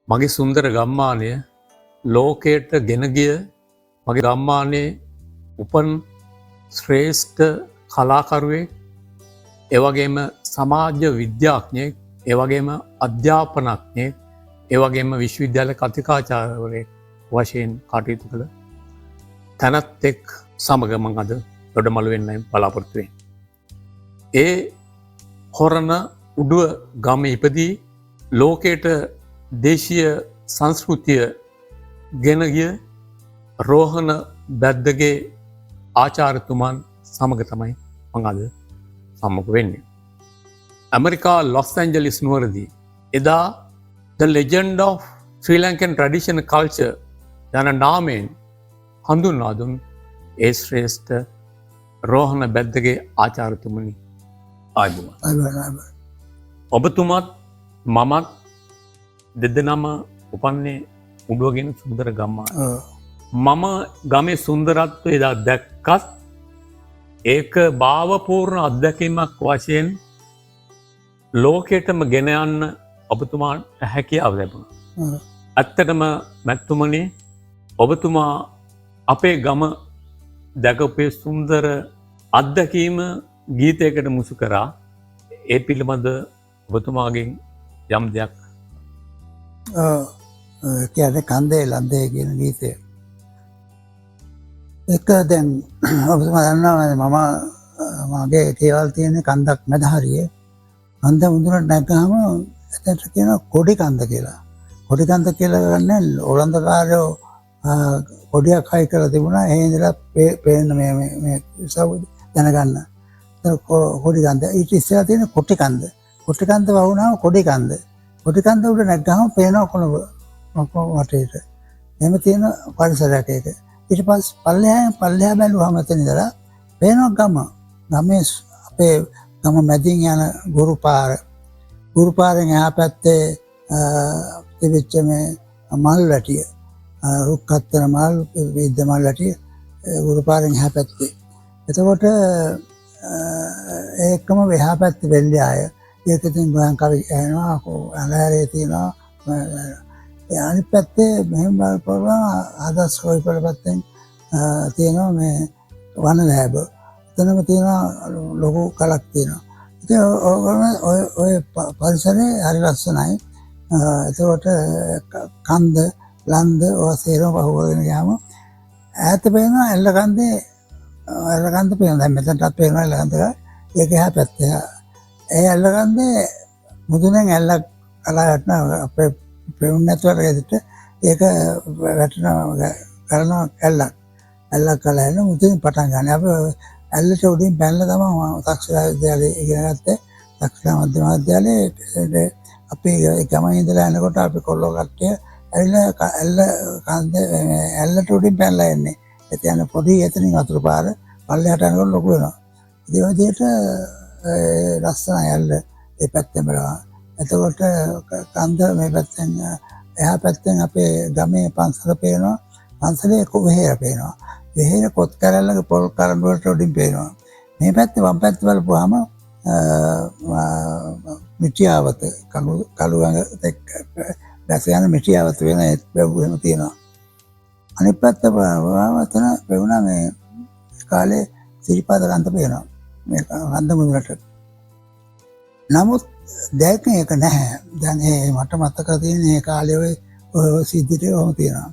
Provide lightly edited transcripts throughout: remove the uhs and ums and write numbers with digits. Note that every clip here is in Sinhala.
මගේ සුන්දර ගම්මානය ලෝකයට ගෙන ගිය මගේ ගම්මානයේ උපන් ශ්‍රේෂ්ඨ කලාකරුවෙක්, එවැගේම සමාජ විද්‍යාඥයෙක්, එවැගේම අධ්‍යාපනඥයෙක්, එවැගේම විශ්වවිද්‍යාල කතිකාචාර්යවරයෙක් වශයෙන් කටයුතු කළ තැනැත් එක් සමග මම අද දොඩමළු වෙන්නයි බලාපොරොත්තු වෙන්නේ. ඒ හොරණ උඩුව ගමේ ඉපදී ලෝකයට දේශීය සංස්කෘතිය ගෙන ගිය රෝහණ බැද්දගේ ආචාර්යතුමන් සමග තමයි මම අද සම්මුඛ වෙන්නේ. ඇමරිකා ලොස් ඇන්ජලිස් නුවරදී එදා The Legend of Sri Lankan Traditional Culture යන නාමයෙන් හඳුන්වා දුන් ඒ ශ්‍රේෂ්ඨ රෝහණ බැද්දගේ ආචාර්යතුමනි, ආයුබෝවන්. ඔබතුමත් මමත් දෙදෙනාම උපන්නේ උඩුවගෙන සුන්දර ගම්මාන. මම ගමේ සුන්දරත්වය එදා දැක්කත් ඒක භාවපූර්ණ අත්දැකීමක් වශයෙන් ලෝකයටම ගෙන යන්න ඔබතුමාට හැකියාව ලැබුණා. ඇත්තටම මැතිතුමනි, ඔබතුමා අපේ ගම දැකපේ සුන්දර අත්දැකීම ගීතයකට මුසු කරා. ඒ පිළිබඳ ඔබතුමාගෙන් යම් දෙයක්. කියන්නේ කන්දේ ලන්දේ කියන ගීතය. එක දැන් ඔබතුමා දන්නවා මම මගේ කේවල් තියෙන කන්දක් මැද හරියේ. කන්ද මුදුනට නැග්ගාම එතනට කියනවා කොඩි කන්ද කියලා. කොඩි කන්ද කියලා ගන්න ඕලන්දකාරයෝ කොඩියක් හයි කරලා තිබුණා. ඒ ඉඳලා පේන්න මේ සවුද දැනගන්න. කොඩි කන්ද ඊට ඉස්සෙල්ලා තියෙන කොටි කන්ද. කොටි කන්ද වහුණාම කොඩි කන්ද. කොටි කන්ද උඩ නැග්ගාම පේනවා කොළඹ වටේට. එහෙම තියෙන පරිසරයක් ඒක. ඊට පස්සේ පල්ලෙහා බැලුවාම එතන ඉඳලා පේනවා ගම. ගමේ අපේ ගම මැදින් යන ගුරු පාර. ගුරු පාරෙන් එහා පැත්තේ තිබිච්ච මේ මල් වැටිය. රුක්කත්තර මල්, විද්ද මල් වැටිය ගුරු පාරෙන් එහා පැත්තේ. එතකොට ඒකම එහා පැත්තේ වෙල්ලේ ආය. ඒක ඉතින් ගෝයන් කවි ඇහෙනවා, අලහැරේ තියෙනවා. අනිත් පැත්තේ මෙහෙම බලපුවම ආදර්ශ රෝහිපල පැත්තෙන් තියෙනවා මේ වන ලැබ. එතනම තියෙනවා ලොකු කලක් තියෙනවා. ඉතින් ඔය පරිසරේ හරි ලස්සනයි. එතකොට කන්ද ලන්ද ඔය සේරම පහුවගෙන ගියාම ඈත පේනවා එල්ලකන්ද පේනවා. දැන් මෙතනටත් පේනවා එල්ලකන්ද. ඒක එහා පැත්තේ. ඒ එල්ලකන්දේ මුදුනෙන් ඇල්ලක් කලා වැටෙනවා. අපේ පෙවුන් නැතුවට ගෙදරට ඒක වැටෙනවා කරනවා ඇල්ලක් කලා එන්න මුදුනින් පටන් ගන්න. අපි ඇල්ලට උඩින් පැනලා තමයි තක්ෂිලා විද්‍යාලේ ඉගෙන ගත්තේ. තක්ෂිලා මධ්‍යම විද්‍යාලේ අපි ගමේ ඉඳලා එනකොට අපි කොල්ලෝ කට්ටිය ඇවිල්ලා ඇල්ලට උඩින් පැනලා එන්නේ. ඒ කියන්නේ පොඩි එතනින් වතුර පාර පල්ලෙහාට යනකොට ලොකු වෙනවා. ඒ විදිහට ලස්සනයි ඇල්ල ඒ පැත්තෙන් බලනවා. එතකොට කන්ද මේ පැත්තෙන් එහා පැත්තෙන් අපේ ගමේ පන්සල පේනවා. පන්සලේ වෙහෙර පේනවා. වෙහෙර පොත් කැරල්ලක පොල් කරඬු වලට උඩින් පේනවා. මේ පැත්තේ වම් පැත්ත බලපුවාම මිටියාවත කළුවඟ දැස යන මිටියාවත වෙන ඒත් බැවුවෙම තියෙනවා. අනිත් පැත්ත බලපුවාම එතන පෙවුනා මේ කාලේ සිරිපාද කන්ද පේනවා. මේ කන්ද මුදුනට. නමුත් දැන් ඒක නැහැ. දැන් මට මතක තියෙන ඒ කාලේ ඔය සිද්ධියට ඔහොම තියෙනවා.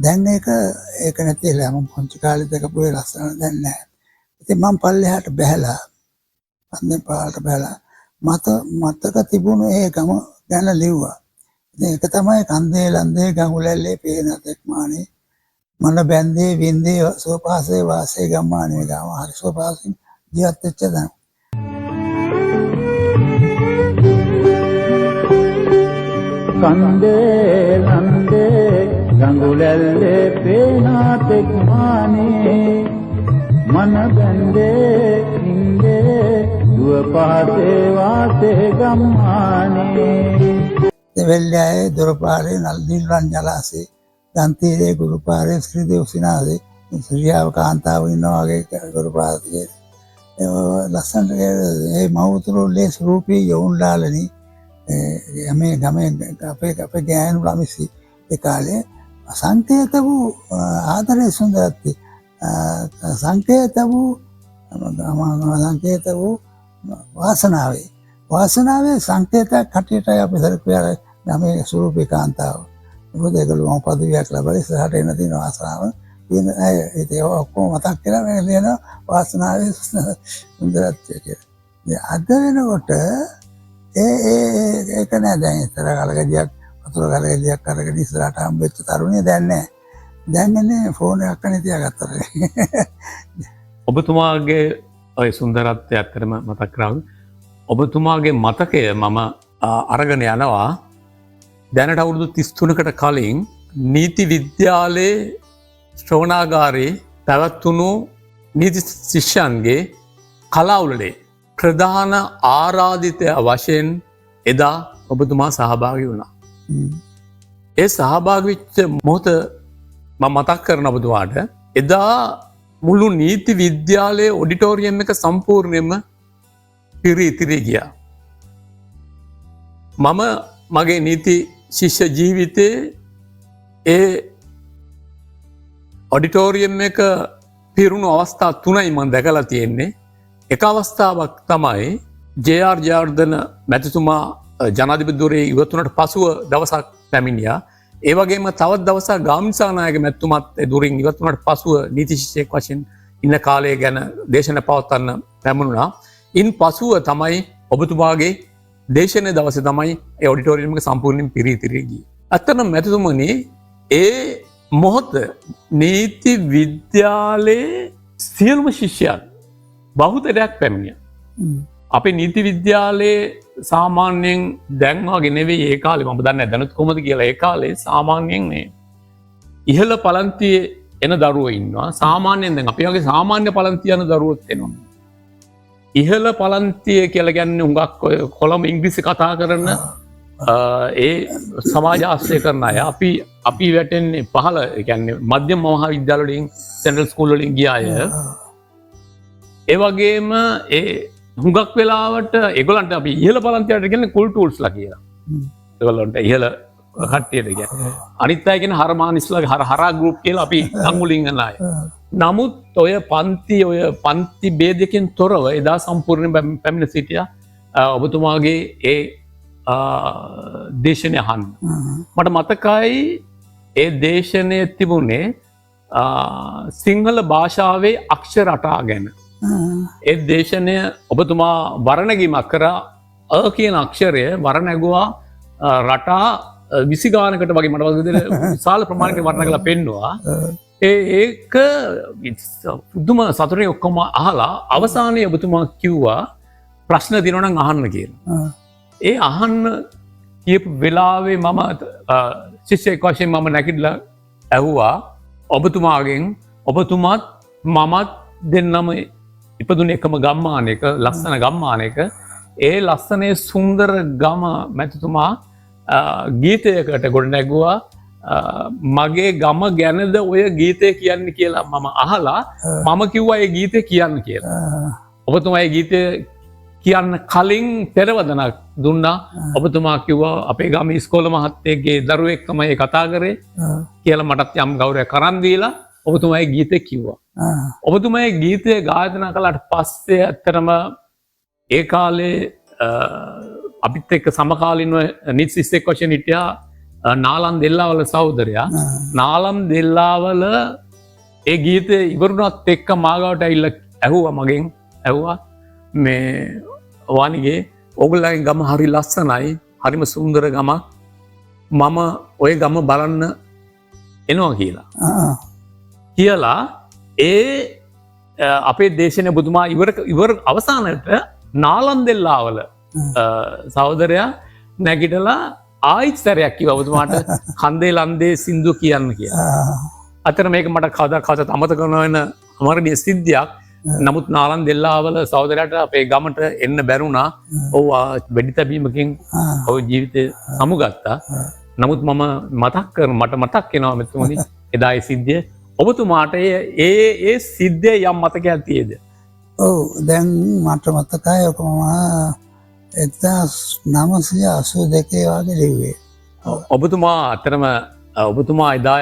දැන් ඒක නැතිලා මම පොන්චි කාලේ දැකපු ඒ ලස්සන දැන් නැහැ. ඉතින් මම පල්ලෙහාට බැහැලා අන්දේ පාට බැහැලා මතක තිබුණු ඒ ගම ගැන ලිව්වා. ඉතින් ඒක තමයි කන්දේ ලන්දේ ගඟුලැල්ලේ පේන තෙක්මානේ මන බැන්දේ වින්දේ සෝපාසේ වාසේ ගම්මානේ ගම හරි සෝපාසින් ජීවත් වෙච්ච දැන්. කන්දේ ලන්දේ ගඟුලැල්ලේ පේනා තෙක්මානේ මන බැන්දේ ඉන්දේ දුව පහසේ වාසේ ගම්මානේ. දෙවැල්ලේ දොරපාරේ නල්දිල්වන් ජලාසේ ගන්තීරේ ගුරුපාරේ ශ්‍රී දේවසිනාසේ ශ්‍රියාව කාන්තාව ඉන්නවා වගේ ගුරුපාරේ ලස්සනට ඒ මවුතුරුල්ලේ ස්වරූපී යොවුන්ලාලනි මේ ගමේ අපේ ගෑනු ළමිසි ඒ කාලේ සංකේත වූ ආදරේ සුන්දරත්වය සංකේත වූ වාසනාවේ සංකේතයක් කටියටයි අපි සරපියාල ගමේ සුරූපී කාන්තාව. මොකද ඒගොල්ලෝ මම පදවියක් ලැබලා ඉස්සරහට එන්න තියෙන වාසනාව තියෙන අය ඒක ඔක්කොම මතක් කරලා මේ කියන වාසනාවේ සුන්දරත්වය කියලා. අද වෙනකොට ඒක නෑ දැන් ඉස්සර කලකදියක් වතුර කලකදියක් අරගෙන ඉස්සරහට හම්බෙච්ච තරුණිය දැන් නෑ. දැන් ඉන්නේ ෆෝන් එකක් කනේ තියාගත්තා. ඔබතුමාගේ ඔය සුන්දරත්වය ඇත්තටම මතක් කරාම ඔබතුමාගේ මතකය මම අරගෙන යනවා දැනට අවුරුදු 33කට කලින් නීති විද්‍යාලයේ ශ්‍රවණාගාරයේ පැවැත්වුණු නීති ශිෂ්‍යයන්ගේ කලාඋළෙලේ ප්‍රධාන ආරාධිතය වශයෙන් එදා ඔබතුමා සහභාගී වුණා. ඒ සහභාගී වෙච්ච මොහොත මම මතක් කරන ඔබතුමාට එදා මුළු නීති විද්‍යාලයේ ඔඩිටෝරියම් එක සම්පූර්ණයෙන්ම පිරී ගියා. මම මගේ නීති ශිෂ්‍ය ජීවිතයේ ඒ ඔඩිටෝරියම් එක පිරුණු අවස්ථා 3යි මම දැකලා තියෙන්නේ. එක අවස්ථාවක් තමයි ජේ.ආර්. ජයවර්ධන මැතිතුමා ජනාධිපතිවරේ ඉවතුනට පසුව දවසක් පැමිණියා. ඒ වගේම තවත් දවසක් ගාමිණිසානායක මැතිතුමත් දුරින් ඉවතුනට පසුව නීති ශිෂ්‍යයෙක් වශයෙන් ඉන්න කාලය ගැන දේශන පවත්වන්න පැමුණුණා. ඉන් පසුව තමයි ඔබතුමාගේ දේශනය දවසේ තමයි ඒ ඔඩිටෝරියම් එක සම්පූර්ණයෙන් පිරී ගියේ. අත්තන මැතිතුමනි ඒ මොහොත නීති විද්‍යාලයේ සියලුම ශිෂ්‍යයන් බහුතරයක් පැමිණියා. අපේ නීති විද්‍යාලයේ සාමාන්‍යයෙන් දැන් වගේ නෙවෙයි ඒ කාලේ මම දන්නේ නැහැ දැනුත් කොහොමද කියලා ඒ කාලේ සාමාන්‍යයෙන් මේ ඉහළ පළන්තියේ එන දරුවෝ ඉන්නවා. සාමාන්‍යයෙන් දැන් අපි වගේ සාමාන්‍ය පළන්තිය යන දරුවොත් එනවා. ඉහළ පළන්තිය කියලා කියන්නේ හුඟක් ඔය කොළඹ ඉංග්‍රීසි කතා කරන ඒ සමාජ ආශ්‍රය කරන අය. අපි වැටෙන්නේ පහළ ඒ කියන්නේ මධ්‍යම මහා විද්‍යාල වලින් සෙන්ට්‍රල් ස්කූල් වලින් ගිය අය. ඒ වගේම ඒ හුඟක් වෙලාවට ඒගොල්ලන්ට අපි ඉහළ පළන්තියට කියන්නේ කුල් ටූල්ස්ලා කියලා. ඒගොල්ලන්ට ඉහළ කට්ටියට කියන්නේ. අනිත් අය කියන්නේ හරමානිස්ලා හරා ගෲප් කියලා අපි අඟුලින් යන අය. නමුත් ඔය පන්ති ભેදකින් තොරව එදා සම්පූර්ණයෙන් පැමිණ සිටියා ඔබතුමාගේ ඒ දේශනය අහන්න. මට මතකයි ඒ දේශනය තිබුණේ සිංහල භාෂාවේ අක්ෂර රටා ගැන. ඒ දේශනය ඔබතුමා වර්ණගීමක් කරා කියන අක්ෂරය වර්ණගුවා රටා 20 ගානකට වගේ මට වගේ විශාල ප්‍රමාණයක වර්ණ කරලා පෙන්නවා. ඒක පුදුම සතුටින් ඔක්කොම අහලා අවසානයේ ඔබතුමා කිව්වා ප්‍රශ්න දිනනවා නම් අහන්න කියලා. ඒ අහන්න කියපු වෙලාවේ මම ශිෂ්‍යෙක් වශයෙන් මම නැගිටලා ඇහුවා ඔබතුමාගෙන් ඔබතුමාත් මමත් දෙන්නම ඉපදුනේ එකම ගම්මානයක ලස්සන ගම්මානයක ඒ ලස්සනේ සුන්දර ගම මැතිතුමා ගීතයකට ගොඩ නැගුවා මගේ ගම ගැනද ඔය ගීතය කියන්න කියලා මම අහලා මම කිව්වා ඒ ගීතය කියන්න කියලා. ඔබතුමා ඒ ගීතය කියන්න කලින් පෙරවදනක් දුන්නා. ඔබතුමා කිව්වා අපේ ගම ඉස්කෝල මහත්තයෙක්ගේ දරුවෙක් තමයි කතා කරේ කියලා මටත් යම් ගෞරවයක් කරන් දීලා ඔබතුමා ඒ ගීතය කිව්වා. ඔබතුමා ඒ ගීතය ගායනා කළාට පස්සේ ඇත්තටම ඒ කාලේ අපිත් එක්ක සමකාලීනව නීති ශිෂ්‍යෙක් වශයෙන් හිටියා නාලම් දෙල්ලාවල සහෝදරයා. නාලම් දෙල්ලාවල ඒ ගීතය ඉවරුණත් එක්ක මාගාවට ඇවිල්ලා ඇහුවා මගෙන් ඇහුවා මේ වානිගේ ඔයගොල්ලන්ගේ ගම හරි ලස්සනයි හරිම සුන්දර ගමක් මම ওই ගම බලන්න එනවා කියලා ඒ අපේ දේශනය බුදුමා ඉවර අවසානට නාලම් දෙල්ලාවල සහෝදරයා නැගිටලා ආයිත් සැරයක් කිව්වා ඔබතුමාට කන්දේ ලන්දේ සින්දු කියන්න කියලා. අතන මේක මට කවදාවත් අමතක නොවන අමරණීය සිද්ධියක්. නමුත් නාලම් දෙල්ලාවල සහෝදරයාට අපේ ගමට එන්න බැරුණා. ඔව් වෙඩි තැබීමකින් ඔය ජීවිතේ සමුගත්තා. නමුත් මට මතක් වෙනවා මෙතුමනි එදා ඒ සිද්ධිය. ඔබතුමාට ඒ සිද්ධිය යම් මතකයක් තියෙද? ඔව් දැන් මට මතකයි ඔකම 1982 වගේ ලිව්වේ. ඔබතුමා අතරම ඔබතුමා එදා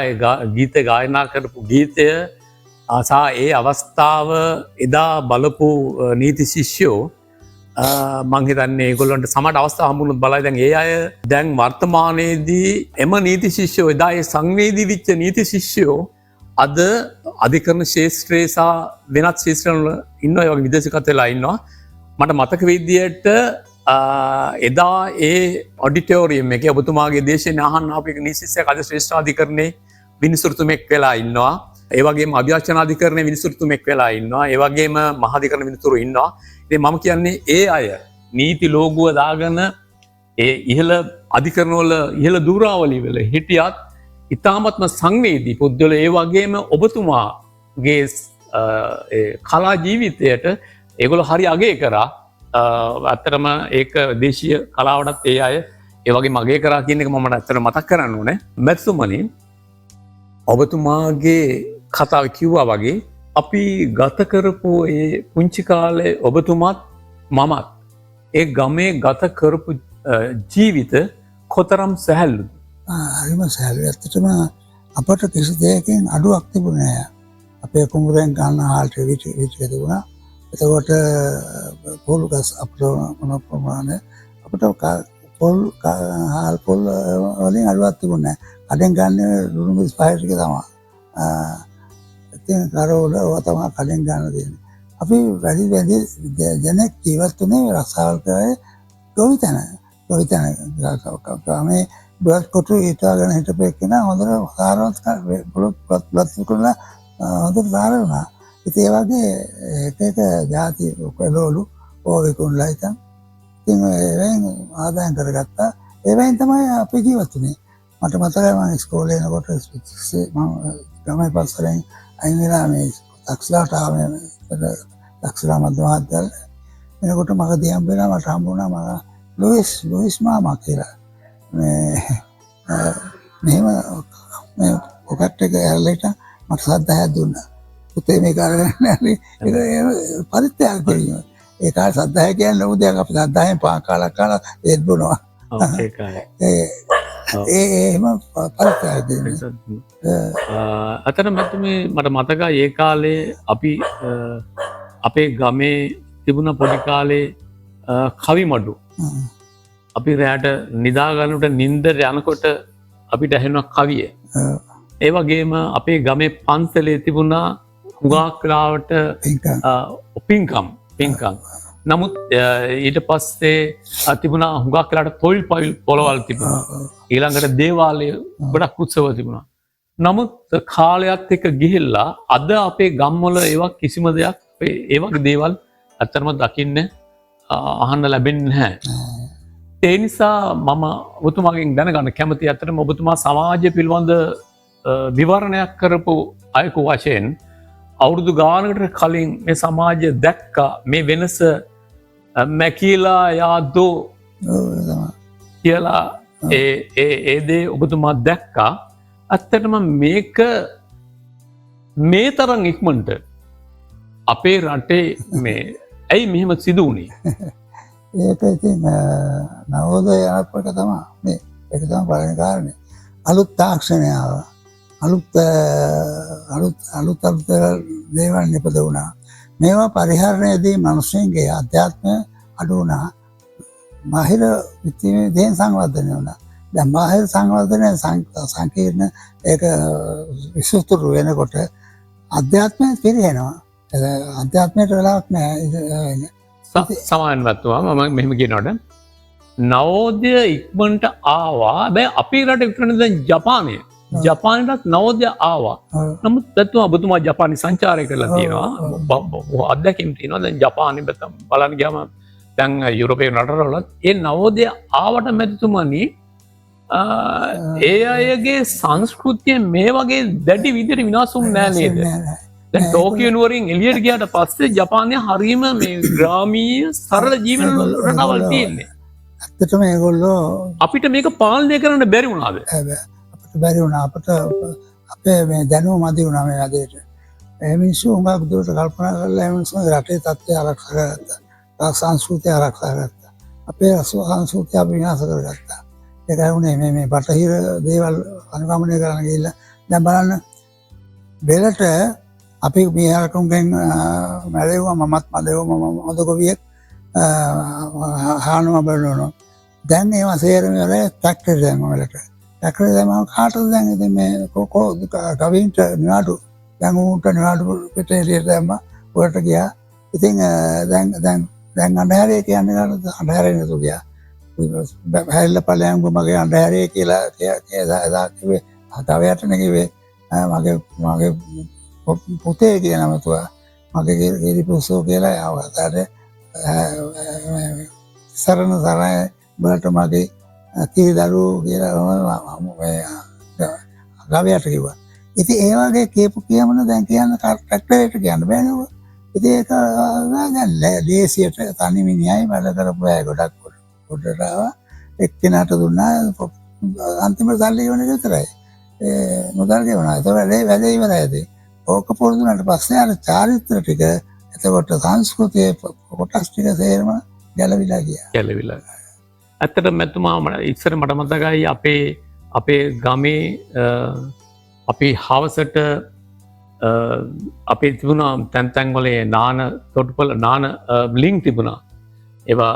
ගීත ගායනා කරපු ගීතය සහ ඒ අවස්ථාව එදා බලපු නීති ශිෂ්‍යෝ මං හිතන්නේ ඒගොල්ලන්ට සමහර අවස්ථා හම්බුනොත් බලයි දැන් ඒ අය දැන් වර්තමානයේදී එම නීති ශිෂ්‍යෝ එදා ඒ සංවේදී විච්ච නීති ශිෂ්‍යෝ අද අධිකරණ ශාස්ත්‍රයේ සහ වෙනත් ශාස්ත්‍රවල ඉන්නවා ඒ වගේ විදේශගත වෙලා ඉන්නවා මට මතක විදියට එදා ඒ ඔඩිටෝරියම් එකේ ඔබතුමාගේ දේශනේ අහන්න ආපු එක නීති ශිෂ්‍යයෙක් අද ශ්‍රේෂ්ඨාධිකරණේ විනිසුරුතුමෙක් වෙලා ඉන්නවා ඒ වගේම අභියාචනාධිකරණයේ විනිසුරුතුමෙක් වෙලා ඉන්නවා ඒ වගේම මහාධිකරණ විනිසුරු ඉන්නවා ඉතින් මම කියන්නේ ඒ අය නීති ලෝගුව දාගෙන ඒ ඉහළ අධිකරණවල ඉහළ දූරාවලි වල හිටියත් ඉතාමත්ම සංවේදී පුද්ගලයෝ ඒ වගේම ඔබතුමාගේ කලා ජීවිතයට ඒගොල්ලෝ හරි අගය කරා ඇත්තටම ඒක දේශීය කලාවටත් ඒ අය ඒ වගේ මගේ කරා කියන එක මම ඇත්තට මතක් කරන්න ඕනේ මැතිතුමනි ඔබතුමාගේ කතාව කිව්වා වගේ අපි ගත කරපු ඒ පුංචි කාලේ ඔබතුමත් මමත් ඒ ගමේ ගත කරපු ජීවිත කොතරම් සැහැල්ලුද හරිම සැහැල්ලු. ඇත්තටම අපට කිසි දෙයකින් අඩුවක් තිබුණේ නැහැ. අපේ කුඹුරෙන් ගන්න හාල්ට විච තිබුණා. එතකොට පොල් ගස් අපිට මොන ප්‍රමාණය අපිට පොල් හාල් පොල් වලින් අඩුවක් තිබුණේ නැහැ. කඩෙන් ගන්න ලුණු මිස් පහේ ටික තමයි. ඉතින් කරවල ඔය තමයි කඩෙන් ගන්න දෙන්නේ. අපි වැඩි දෙනෙක් ජීවත් වුණේ රසායන කරේ ගොවිතැන. ගමේ බ්ලඩ් කොටු ඊටගෙන හිටපු එක්කෙනා හොඳට සාරවත් බ්ලඩ් කරලා හොඳට සාර වුණා. ඉතින් ඒ වගේ එක ಜಾති ඔකලෝලු ඕවිකුන්ලා ඉතින් ඒවෙන් ආදායම් කරගත්තා. ඒවෙන් තමයි අපි ජීවත් වුණේ. මට මතකයි මම ඉස්කෝලේ යනකොට මම ගමේ පස්සෙන් අයින් වෙලා මේ තාක්ෂලාට ආවේ තාක්ෂලා මධ්‍යමාධ්‍යල එනකොට මගේ දිහම් වෙලා මට හම්බුණා මම ලුයිස් මාමා කියලා. මෙහෙම මේ පොකට් එක ඇරලට මට සද්දායක් දුන්නා. පුතේ මේ කාරණේ නැරි ඒක පරිත්‍යාග කිරීම. ඒ කාලේ සද්දාය කියන්නේ ලොකු දෙයක්. අපි සද්දායෙන් කාලා ඒත් බොනවා. එහෙම පරිත්‍යාග දෙන්නේ. අතන මට මතකයි ඒ කාලේ අපි අපේ ගමේ තිබුණ පොඩි කාලේ කවි මඩු අපි රැට නිදාගන්නට නින්දර යනකොට අපිට ඇහෙනවා කවිය. ඒ වගේම අපේ ගමේ පන්සලේ තිබුණා හුඟක් වෙලාවට පින්කම්. නමුත් ඊට පස්සේ තිබුණා හුඟක් වෙලාවට තොල් පොළවල් තිබුණා. ඊළඟට දේවාලය ගොඩක් උත්සව තිබුණා. නමුත් කාලයත් එක්ක ගිහිල්ලා අද අපේ ගම්වල ඒවා කිසිම දෙයක් ඒ වගේ දේවල් ඇත්තටම දකින්න අහන්න ලැබෙන්නේ නැහැ. ඒ නිසා මම ඔබතුමාගෙන් දැනගන්න කැමති ඇත්තටම ඔබතුමා සමාජය පිළිබඳ විවරණයක් කරපු අයකු වශයෙන් අවුරුදු ගානකට කලින් මේ සමාජය දැක්කා මේ වෙනස මැකීලා යාදෝ කියලා ඒ දේ ඔබතුමා දැක්කා. ඇත්තටම මේක මේ තරම් ඉක්මනට අපේ රටේ මේ ඇයි මෙහෙම සිදු වුණේ? ඒක ඉතින් නවෝදය යනකොට තමයි මේ ඒක තමයි පළවෙනි කාරණේ. අලුත් තාක්ෂණය ආවා. අලුත් දේවල් නිපද වුණා. මේවා පරිහරණයේදී මිනිස්සුන්ගේ අධ්‍යාත්මය අඩු වුණා. බාහිර විද්‍යාවෙන් සංවර්ධනය වුණා. දැන් බාහිර සංවර්ධනය සංකීර්ණ ඒක විසුතුරු වෙනකොට අධ්‍යාත්මය පිරිහෙනවා. අධ්‍යාත්මයට වෙලාවක් නැහැ. සමානවත්වා මම මෙහෙම කියනකොට නවෝදය ඉක්මනට ආවා. හැබැයි අපේ රට විතරනේ දැන් ජපානයටත් නවෝදය ආවා. නමුත් දැන් ඔබතුමා ජපානි සංචාරය කරලා තියෙනවා. අත්දැකීම් තියෙනවා. දැන් ජපානයේ බලන්න ගියාම දැන් යුරෝපයේ රටවලත් ඒ නවෝදය ආවට මැතිතුමනි ඒ අයගේ සංස්කෘතිය මේ වගේ දැඩි විදිහට විනාශ වුනේ නැහැ නේද? දැන් ටෝකියෝ නුවරින් එළියට ගියාට පස්සේ ජපානයේ හරීම මේ ග්‍රාමීය සරල ජීවන රටාවල් තියෙන්නේ. ඇත්තටම ඒගොල්ලෝ අපිට මේක පාලනය කරන්න බැරි වුණාද? අපිට බැරි වුණා. අපිට අපේ මේ දැනුම මදි වුණා මේ වැඩේට. ඒ මිනිස්සු උඹක් දුරට කල්පනා කරලා ඒ මිනිස්සුගේ රටේ තත්ත්වය ආරක්ෂා කරගත්තා. සංස්කෘතිය ආරක්ෂා කරගත්තා. අපේ සංස්කෘතිය අපි විනාශ කරගත්තා. ඒකයි උනේ මේ බටහිර දේවල් අනුගමනය කරන්න ගිහිල්ලා දැන් බලන්න බෙලට අපි මියාලකුන්ගෙන් මැරෙව්වා මමත් මැරෙව්වා මම හොඳ ගොවියෙක් හානම බලනවා. දැන් ඒවා සේරම වල ට්‍රැක්ටර් දැන් වලට. ට්‍රැක්ටර් දැන් කාටද දැන් ඉතින් මේ කවින්ට නිවාඩු දැන් උන්ට නිවාඩු පිටේ දැම්ම වලට ගියා. ඉතින් දැන් අන්ධහරේ කියන්නේ අන්ධහරේ නේද ගියා. හැල්ල ඵලයන් මගේ අන්ධහරේ කියලා එදා කිව්වේ තවයට නෙකිවේ මගේ පුතේ කියන නමතුවා මගේ ගිරිපුසෝ කියලා ආවතාවට සරණ සරණ බලට මගේ කිරිදරු කියලා ගවයට කිව්වා. ඉතින් ඒ වගේ කියපු කියමන දැන් කියන්න ට්‍රැක්ටරේට කියන්න බෑ නේද? ඉතින් ඒක දැන් දේශියට තනි මිනිහයි වැඩ කරපු අය ගොඩක් පොඩට ආවා. එක්කෙනාට දුන්නා අන්තිමට සල්ලි ගෙවන විතරයි. මුදල් ගෙවනවා. ඒක වැඩේ ඉවරයි. ඕක පුරුදුනට පස්සේ අර චාරිත්‍ර ටික එතකොට සංස්කෘතියේ කොටස් ටික සේරම ගැලවිලා ගියා. ගැලවිලා. ඇත්තට මෙතුමා ඉස්සර මට මතකයි අපේ ගමේ අපි හවසට අපේ තිබුණා තැන්තැන්වල නාන තොටුපොළ නාන ලිංක් තිබුණා. ඒවා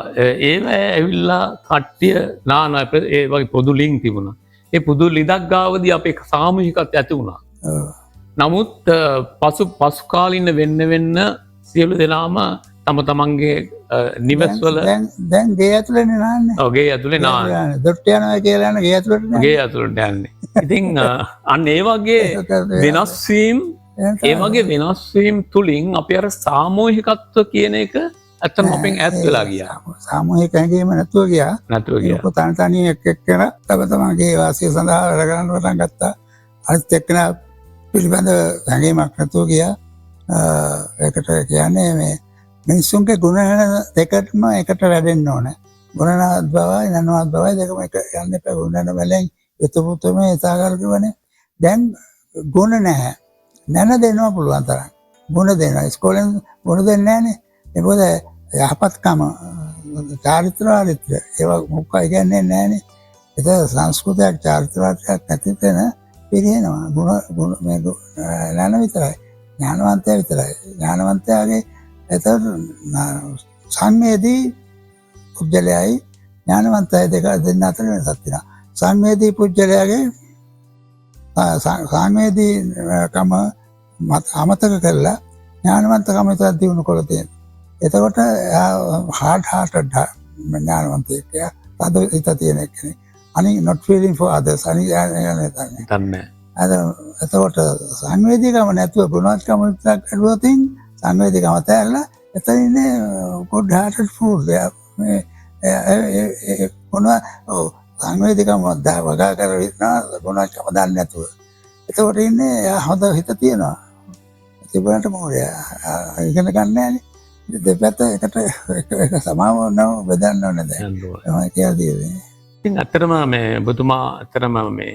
ඇවිල්ලා කට්ටිය නාන ඒ වගේ පොදු ලිංක් තිබුණා. ඒ පොදු ලිදක් ගාවදී අපේ සාමූහිකත්වය ඇති වුණා. නමුත් පසු කාලින වෙන්න සියලු දෙනාම තම තමන්ගේ නිවස්වල දැන් ගේ ඇතුළේනේ නාන්නේ. ඔව් ගේ ඇතුලේ නාන්නේ. දොට්ට යනවා කියලා යන ගේ ඇතුළට නේ. ගේ ඇතුළට යන්නේ. ඉතින් අන්න ඒ වගේ වෙනස් වීම තුලින් අපි අර සාමූහිකත්ව කියන එක ඇත්තම අපෙන් ඈත් වෙලා ගියා. සාමූහික හැඟීම නැතුව ගියා. තනි එක්කෙන තමන්ගේ වාසිය සඳහා වැඩ කරන්න පටන් ගත්තා. අනිත් එක්කෙනා පිළිබඳ හැඟීමක් නැතුව ගියා. ඒකට කියන්නේ මේ මිනිස්සුන්ගේ ගුණ දෙකටම එකට වැඩෙන්න ඕනේ. ගුණනාත් බවයි නනවත් බවයි දෙකම එක යන්න එපා. ගුණන වලින් යතුපුතුම ඒසාකාර කිව්වනේ. දැන් ගුණ නැහැ. නැන දෙනවා පුළුවන් තරම්. ගුණ දෙනවා. ඉස්කෝලෙන් ගුණ දෙන්නේ නැහනේ. ඒකෝද යහපත්කම චාරිත්‍රාරිත්‍ර ඒවා මොකක්ද කියන්නේ නැහනේ. ඒක සංස්කෘතියක් චාරිත්‍රාරිත්‍රයක් නැති තැන පිළිහෙනවා. ගුණ මේ නැන විතරයි. ඥානවන්තය විතරයි. ඥානවන්තයාගේ එතකොට සංවේදී පුජ්‍යලයයි ඥානවන්තය දෙක දෙන්න අතර වෙනසක් තියෙනවා. සංවේදී පුජ්‍යලයාගේ සංවේදී කම අමතක කරලා ඥානවන්තකම විතර දිනු කරලා තියෙනවා. එතකොට hard-hearted ඥානවන්තයෙක් තද හිත තියෙන කෙනෙක්. අනික not feeling for others අනික දන්නේ. එතකොට සංවේදීකම නැතුව ගුණවත්කම විතරක් අඩුවතින් සංවේදීකම තැරලා එතන ඉන්නේ good hearted fool. මේ සංවේදීකම වගා කරලා ගුණවත්කම දන්නේ නැතුව. එතකොට ඉන්නේ හොඳ හිත තියෙනවා. තිබුණාට මොකද ඉගෙන ගන්න නැහැ. දෙපැත්ත එකට එක සමාව නෝ බෙදන්න ඕනේ දැන්. තමයි කියලා තියෙන්නේ. ඉතින් ඇත්තටම මේ ඔබතුමා ඇත්තටම මේ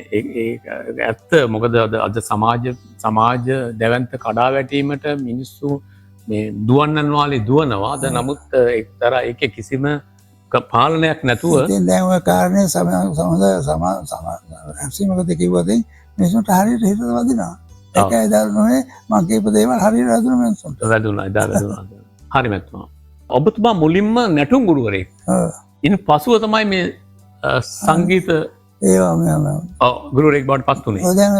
ඇත්ත මොකද අද සමාජ දැවැන්ත කඩා වැටීමට මිනිස්සු මේ දුවන්නන් වාලේ දුවනවා. අද නමුත් එක්තරා ඒකේ කිසිම පාලනයක් නැතුව ඉතින් දැන් ඔය කාරණේ සමහර කිව්වද මිනිස්සුන්ට හරියට හිතට වදිනවා. ඒකයි දරුණුනේ මම කියපු දේවල් හරියට වැදුණා මිනිස්සුන්ට. වැදුණා එදා වැදුණා. හරි මැතිතුමා. ඔබතුමා මුලින්ම නැටුම් ගුරුවරයෙක්. ඉන් පසුව තමයි මේ සංගීත ගුරුවරයෙක් බවට පත් වුණේ. ඔය දැන්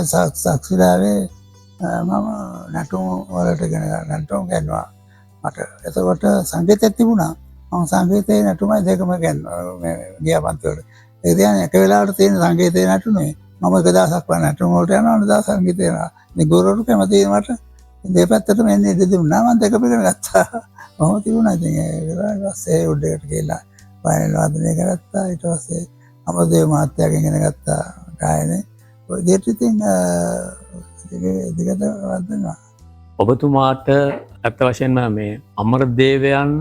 සාක්ෂිලාවේ මම නැටුම් වලට නැටුම් ගන්නවා. මට එතකොට සංගීතයක් තිබුණා. මම සංගීතේ නැටුමයි දෙකම ගන්නවා ගියා පන්ති වලට. ඒ කියන්නේ එක වෙලාවට තියෙන සංගීතේ නැටුනේ මම එක දවසක් වань නැටුම් වලට යනවා අනිත් සංගීතේ යනවා. මේ ගුරුවරු කැමති මට දෙපැත්තටම එන්නේ දෙදුනා මම දෙක පිළිගෙන ගත්තා. මම තිබුණා ඉතින් ඒ පස්සේ උඩට ගිහලා වයන වාදනය කරත්තා. ඊට පස්සේ අමරදේව මහත්තයාගෙන් ඉගෙන ගත්තා ගායනේ. ඔය දෙයට ඉතින් දිගට වදනවා. ඔබතුමාට ඇත්ත වශයෙන්ම මේ අමරදේවයන්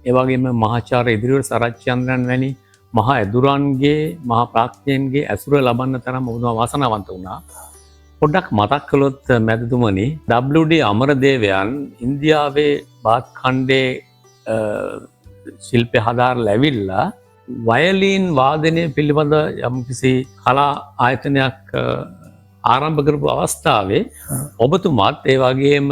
ඒ වගේම මහාචාර්ය ඉදිරියට සරච්චන්ද්‍රයන් වැනි මහා ඇදුරන්ගේ මහා ප්‍රඥයන්ගේ ඇසුර ලබන්න තරම් ඔබතුමා වාසනාවන්ත වුණා. පොඩ්ඩක් මතක් කළොත් මැතිතුමනි WD අමරදේවයන් ඉන්දියාවේ බාත් ඛණ්ඩේ ශිල්පය හදාරලා ඇවිල්ලා වයලීන් වාදනය පිළිබඳ යම්කිසි කලා ආයතනයක් ආරම්භ කරපු අවස්ථාවේ ඔබතුමාත් ඒ වගේම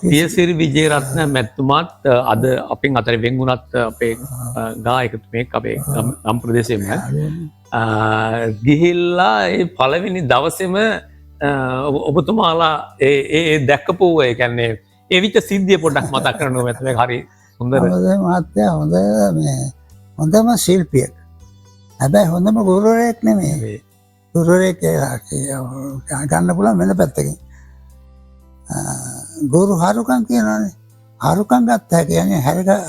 පියසිරි විජේරත්න මැතිතුමාත් අද අපෙන් අතර වෙන්ගුණත් අපේ ගායකතුමෙක් අපේ ගම් ප්‍රදේශයෙන්ම ගිහිල්ලා ඒ පළවෙනි දවසේම ඔබතුමාලා ඒ දැක්කපු ඒ කියන්නේ ඒ විච සිද්ධිය පොඩ්ඩක් මතක් කරනවා මැතිතුමා හරි හොඳට මහත්තයා හොඳම ශිල්පියෙක්. හැබැයි හොඳම ගුරුවරයෙක් නෙමෙයි. ගුරුවරයෙක් ගන්න පුළුවන් වෙන පැත්තකින්. ගුරු හරුකම් කියනවානේ. හරුකම් ගත්ත හැකි. يعني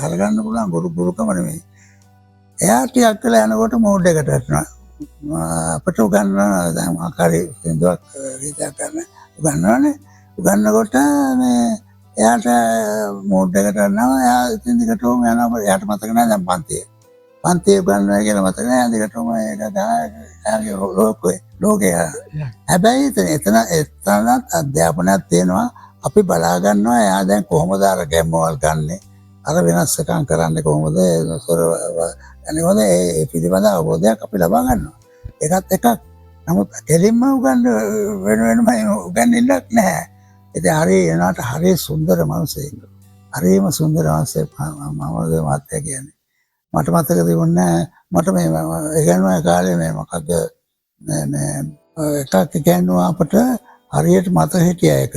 හරගන්න පුළුවන් ගුරුකම නෙමෙයි. එයා ටිකක් කළා යනකොට මෝඩ් එකට වැටෙනවා. අපට උගන්වන දැන් ආකාරي සින්දුවක් ගීතයක් ගන්න උගන්වනනේ. උගන්වනකොට මේ එයාට මෝඩ් එකට යනවා. එයා ඉතින් දිගටම යනවා. එයාට මතක නැහැ දැන් පන්තිය උගන්වනවා කියලා මතක නැහැ. දිගටම ඒක ගාගේ ලෝකේ. හැබැයි එතනත් අධ්‍යාපනයක් තියෙනවා. අපි බලා ගන්නවා එයා දැන් කොහොමද අර ගැම්මවල් ගන්නෙ. අර වෙනස්කම් කරන්නේ කොහොමද? අනිවාර්යයෙන් ඒ පිළිබඳ අවබෝධයක් අපි ලබා ගන්නවා. ඒකත් එකක්. නමුත් දෙලින්ම වෙනම උගන්වන්නක් නැහැ. ඉතින් හරි එනාට හරි සුන්දර මිනිසෙක්. හරිම සුන්දර මිනිසෙක් මම මාත්‍ය කියන්නේ. මට මතක තිබුණේ මට මේ ඉගෙනුවා කාලේ මේ මොකක්ද මේ එකක් ඉගෙනුවා අපට හරියට මතක හිටියා එක.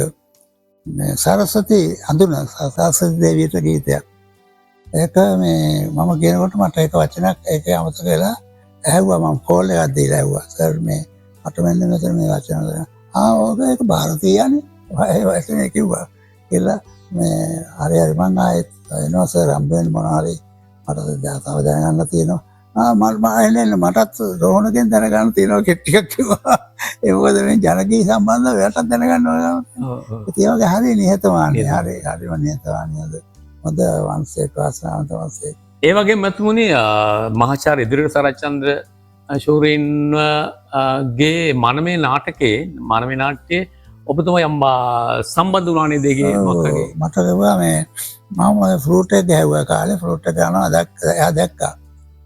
මේ සරස්වති අඳුන සරස්වති දේවියට ගීතයක්. ඒක මේ මම කියනකොට මට ඒක වචනයක් ඒකේ අමතක වෙලා ඇහුවා මම කෝල් එකක් දීලා ඇහුවා සර් මේ මට මෙන්න මෙතන මේ වචන ඕක ඒක ಭಾರತೀයනේ ඒ වචනේ කිව්වා කියලා මේ හරි මම ආයෙත් එනවා සර් හම්බෙන්න මොනවාරි මට තව දැනගන්න තියෙනවා මටත් රෝහණගෙන් දැනගන්න තියෙනවා ටිකක් කිව්වා ඒ මොකද මේ ජනගී සම්බන්ධව වැටක් දැනගන්න ඕන ඒ වගේ හරි නිහතමානී හරිම නිහතමානීද හොඳ වංශයක වාසනාවන්ත වංශයක. ඒ වගේ මතුමුණි මහාචාර්ය ඉදිරියට සරච්චන්ද්‍ර ශූරීන්ගේ මනමේ නාටකයේ මනමේ නාට්‍යයේ ඔබතුමා යම් සම්බන්ධ වුණානේ දෙකේ මොකක්ද? මට කිව්වා මේ මම ෆ්ලූට් එක ගැහුවා කාලේ ෆ්ලූට් එක ගන්නවා එයා දැක්කා.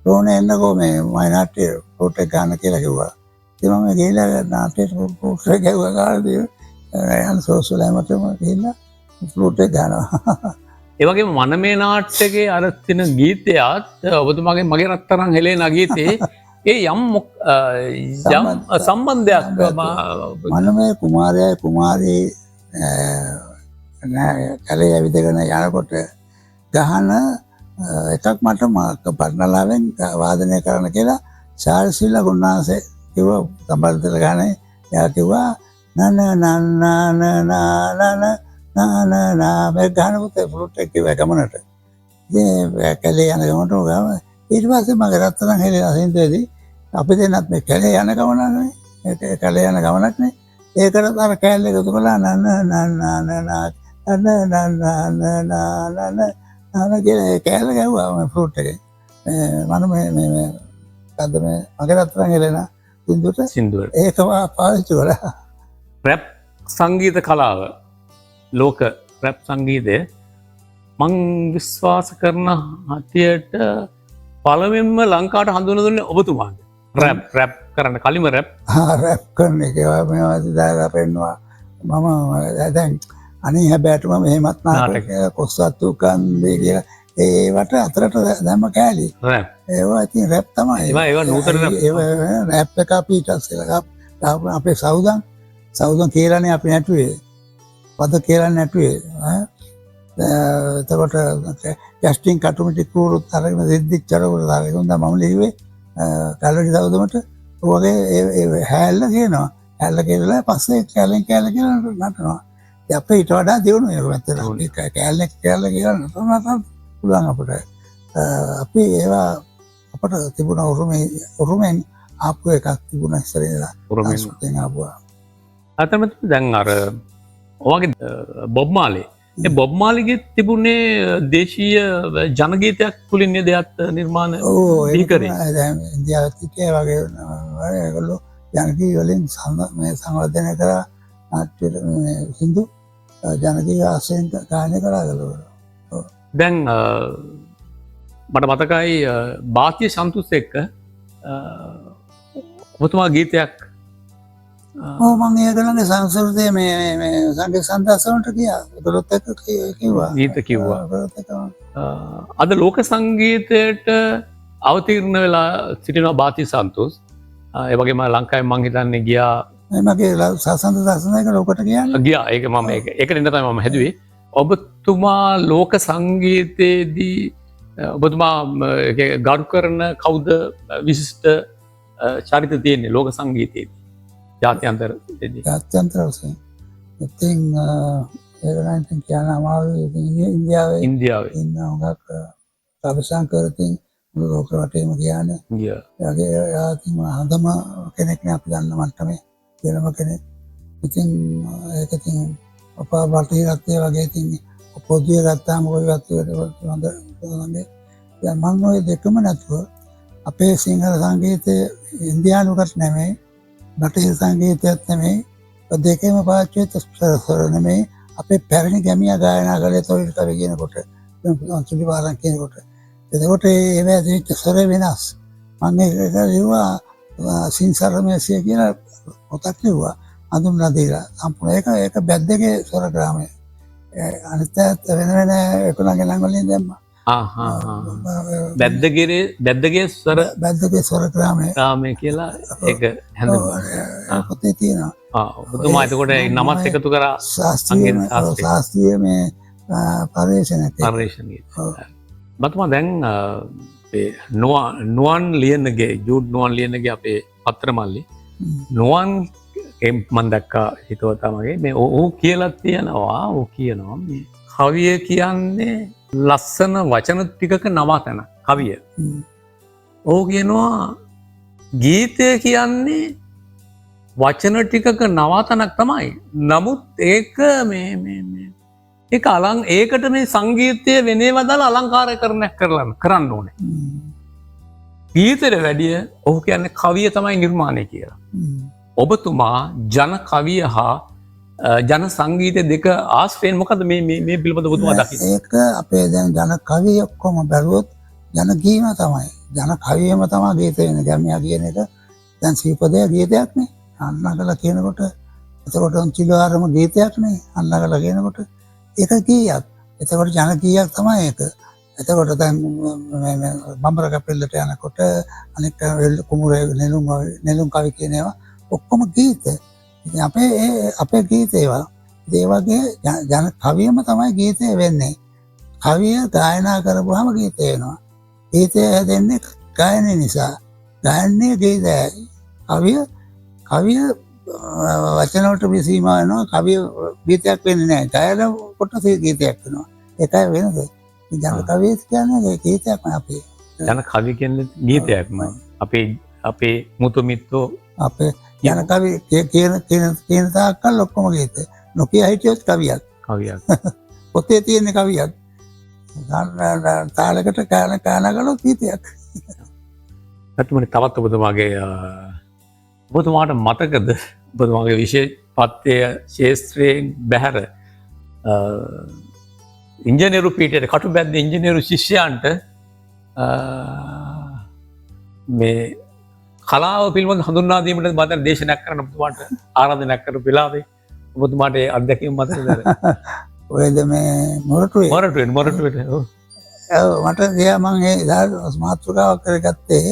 රෝණේ එන්නකෝ මේ මයි නාට්‍ය ෆ්ලූට් එක ගන්න කියලා කිව්වා. ඉතින් මම ගිහලා නාට්‍යයට ෆ්ලූට් එක ගැහුවා කාලේ යන සෝසුලෑමටම ගිහලා ෆ්ලූට් එක ගන්නවා. ඒ වගේම මනමේ නාට්‍යයේ අර තින ගීතයත් ඔබතුමාගේ මගේ රත්තරන් හෙලේන ගීතේ ඒ යම් සම්බන්ධයක් මනමේ කුමාරයයි කුමාරී කලේ ඇවිදගෙන යනකොට ගහන එකක් මට පටනලාවෙන් වාදනය කරන්න කියලා ශාරසිල්ල ගුණාසේ කිව්වා සම්බන්ධතල ගානේ එයා කිව්වා නන නන මේ ගානකුත් ෆ්ලූට් එක කිව්වා ගමනට. ඉතින් කැලේ යන ගමනට ගාව ඊට පස්සේ මගේ රත්තරන් හෙලෙන සින්දුවේදී අපි දෙන්නත් මේ කැලේ යන ගමනනේ ඒ කැලේ යන ගමනක් නේ ඒකට අර කැලේ එකතු කළා නන කියලා කැලේ ගැහුවා මේ ෆ්ලූට් එකේ මම මේ මොකද්ද මේ මගේ රත්තරන් හෙලෙන සින්දුවට ඒක පාවිච්චි කළා. රැප් සංගීත කලාව ලෝක රැප් සංගීතය මං විශ්වාස කරන හතියට පළවෙන්ම ලංකාවට හඳුන දුන්නේ ඔබතුමාට. රැප් කරන්න කලින්ම රැප් කරන එක මේවා දාලා පෙන්නවා මම දැන් අනේ හැබැයිටම මෙහෙමත් නාටක කොස්සත්තු කන්දේ කියලා ඒවට අතරට දැම්ම කෑලි රැප් ඒවා ඉතින් රැප් තමයි ඒවා නූතන රැප් එක අපි ඊටස්සෙලා අපේ සෞදන් කියලානේ අපි නැටුවේ පද කියලා නැටුවේ එතකොට කැස්ටිං කටුමිටි කූරුත් අරගෙන සිද්ධිච්චරකට අරගෙන මම ලිව්වේ කැලරි සෞදමට ඔයගේ ඒ හැල්ල කියනවා හැල්ල කියලා පස්සේ කැලෙන් කැල කියලා නටනවා ඉතින් අපේ ඊට වඩා දියුණු ඒක වැත්තට කැලේ කැල කියලා නටනට පුළුවන් අපිට අපි ඒවා අපට තිබුණ උරුමෙන් ආපු එකක් තිබුණ ඉස්සර ඉඳලා උරුමෙන් ආපුවා අතමත් දැන් අර ඔයගේ බොබ් මාලේ ඒ බොබ් මාලිගේ තිබුණේ දේශීය ජනගීතයක් තුලින් නේද එයත් නිර්මාණ කරේ. දැන් ඉන්දියාවත් ඒ වගේ ඒගොල්ලෝ ජනගී වලින් සංවර්ධනය කරා නාට්‍ය සින්දු ජනගී ආශ්‍රයෙන් ගායනා කරා ඒගොල්ලෝ. දැන් මට මතකයි භාතිය සන්තුස් එක්ක ඔබතුමා ගීතයක් ඕ මං ඒගොල්ලන්ගේ සංස්කෘතිය මේ සංගීත සම්දර්ශනට ගියා. ඒගොල්ලොත් එක්ක කිව්වා. ගීත කිව්වා. ඒගොල්ලොත් එක්ක අද ලෝක සංගීතයට අවතීර්ණ වෙලා සිටිනවා භාතිය සන්තුස්. ඒ වගේම ලංකාවේ මං හිතන්නේ ගියා මගේ සසන්ත දර්ශනයක ලෝකට කියන්නේ. ගියා ඒක මම ඒක නින්ද තමයි මම හැදුවේ. ඔබතුමා ලෝක සංගීතයේදී ඔබතුමා ගරු කරන කවුද විශිෂ්ට චරිත තියෙන්නේ ලෝක සංගීතයේදී ජාත්‍යන්තරයේදී? ජාත්‍යන්තර වශයෙන් ඉතින් ඒගොල්ලන්ට කියන අමාරුයි. ඉන්දියාවේ ඉන්න හුඟක් රවිශංකර් ඉතින් මුළු ලෝක රටේම කියන්නේ. එයාගේ එයා ඉතින් හොඳම කෙනෙක් නේ අපි දන්න මට්ටමේ කියනම කෙනෙක්. ඉතින් ඒක ඉතින් අපා බටහිරත්වයේ වගේ ඉතින් පොදුවේ ගත්තාම ඔය වත්වයට හොඳ දැන් මම ඔය දෙකම නැතුව අපේ සිංහල සංගීතයේ ඉන්දියානුකට නෙමෙයි බටහිර සංගීතයත් නෙමෙයි දෙකේම පාවිච්චි වෙච්ච ස්වර නෙමෙයි අපේ පැරණි ගැමියා ගායනා කළේ තොවිල් කවි කියනකොට අන්තිම වාරන් කියනකොට එතකොට ඒ වැදිච්ච ස්වර වෙනස්. මම ඒක ලිව්වා සින්සරමේසිය කියලා පොතක් ලිව්වා අඳුම්ලා දීලා සම්පූර්ණ ඒක බැද්දගේ ස්වර ග්‍රාමය. අනිත් වෙන වෙන එකලගේ නම් වලින් දැම්මා. බැද්දගේ ස්වර ග්‍රාමය කියලා ඒක හැඳින්වුවා. පොතේ තියෙනවා. ඔබතුමා එතකොට නමත් එකතු කරා ශාස්ත්‍රීය මේ පරිශ්‍රණයක්. ඔබතුමා දැන් නුවන් ලියනගේ ජූඩ් නුවන් ලියනගේ අපේ පත්‍රමල්ලි නුවන් මන් දැක්කා හිතවතා මගේ මේ ඔහු කියලා තියෙනවා. ඔහු කියනවා මේ කවිය කියන්නේ ලස්සන වචන ටිකක නවතන කවිය. ඔහු කියනවා ගීතය කියන්නේ වචන ටිකක නවතනක් තමයි. නමුත් ඒක ඒක ඒකට මේ සංගීතය වෙනේ වදලා අලංකාර කරන්න ඕනේ. ගීතයට වැඩිය ඔහු කියන්නේ කවිය තමයි නිර්මාණය කියලා. ඔබතුමා ජන කවිය හා ජන සංගීතය දෙක ආශ්‍රයෙන් මොකද මේ පිළිබඳව ඔබතුමා දකින්නේ? ඒක අපේ දැන් ජන කවිය ඔක්කොම බැලුවොත් ජන ගීම තමයි. ජන කවියම තමයි ගීතය වෙන ගැමියා කියන එක. දැන් සීපදේ ගීතයක් නේ. අන්නගල කියනකොට එතකොට චිලවාරම ගීතයක් නේ. අන්නගල කියනකොට ඒක ගීයක්. එතකොට ජන ගීයක් තමයි ඒක. එතකොට දැන් බම්බර කපෙල්ලට යනකොට අනෙක් කුමුරේ නෙළුම් කවි කියන ඒවා ඔක්කොම ගීත. ඉතින් අපේ ගීත ඒවා. ඒ වගේ ජන කවියම තමයි ගීතය වෙන්නේ. කවිය ගායනා කරපුවාම ගීතය වෙනවා. ගීතය හැදෙන්නේ ගායනය නිසා. ගායනයේ ගීතයයි. කවිය වචන වලට විසීමා වෙනවා. කවිය ගීතයක් වෙන්නේ නැහැ. ගායන කොට ගීතයක් වෙනවා. ඒකයි වෙනස. ජන කවිය කියන්නේ ගීතයක්ම අපේ. ජන කවි කියන්නේ ගීතයක්ම. අපේ මුතු මිත්තෝ අපේ ජන කවි කියන තාක්කල් ඔක්කොම ගීත. නොකිය හිටියොත් කවියක්. පොතේ තියෙන කවියක්. තාලකට කාන කළොත් ගීතයක්. අතුමනි තවත් ඔබතුමාට මතකද ඔබතුමාගේ විශේෂ පත්‍ය ශාස්ත්‍රයෙන් බැහැර ඉංජිනේරු පීඨයට කටුබැද්ද ඉංජිනේරු ශිෂ්‍යයන්ට මේ කලාව පිළිබඳ හඳුන්වා දීමට මම දේශනයක් කරන්න ඔබතුමාට ආරාධනයක් කරපු වෙලාවේ ඔබතුමාට අත්දැකීම් මතකද? ඔයද මේ මොරටුවේ මට ගියා මම ඒ මාතෘකාවක් කරගත්තේ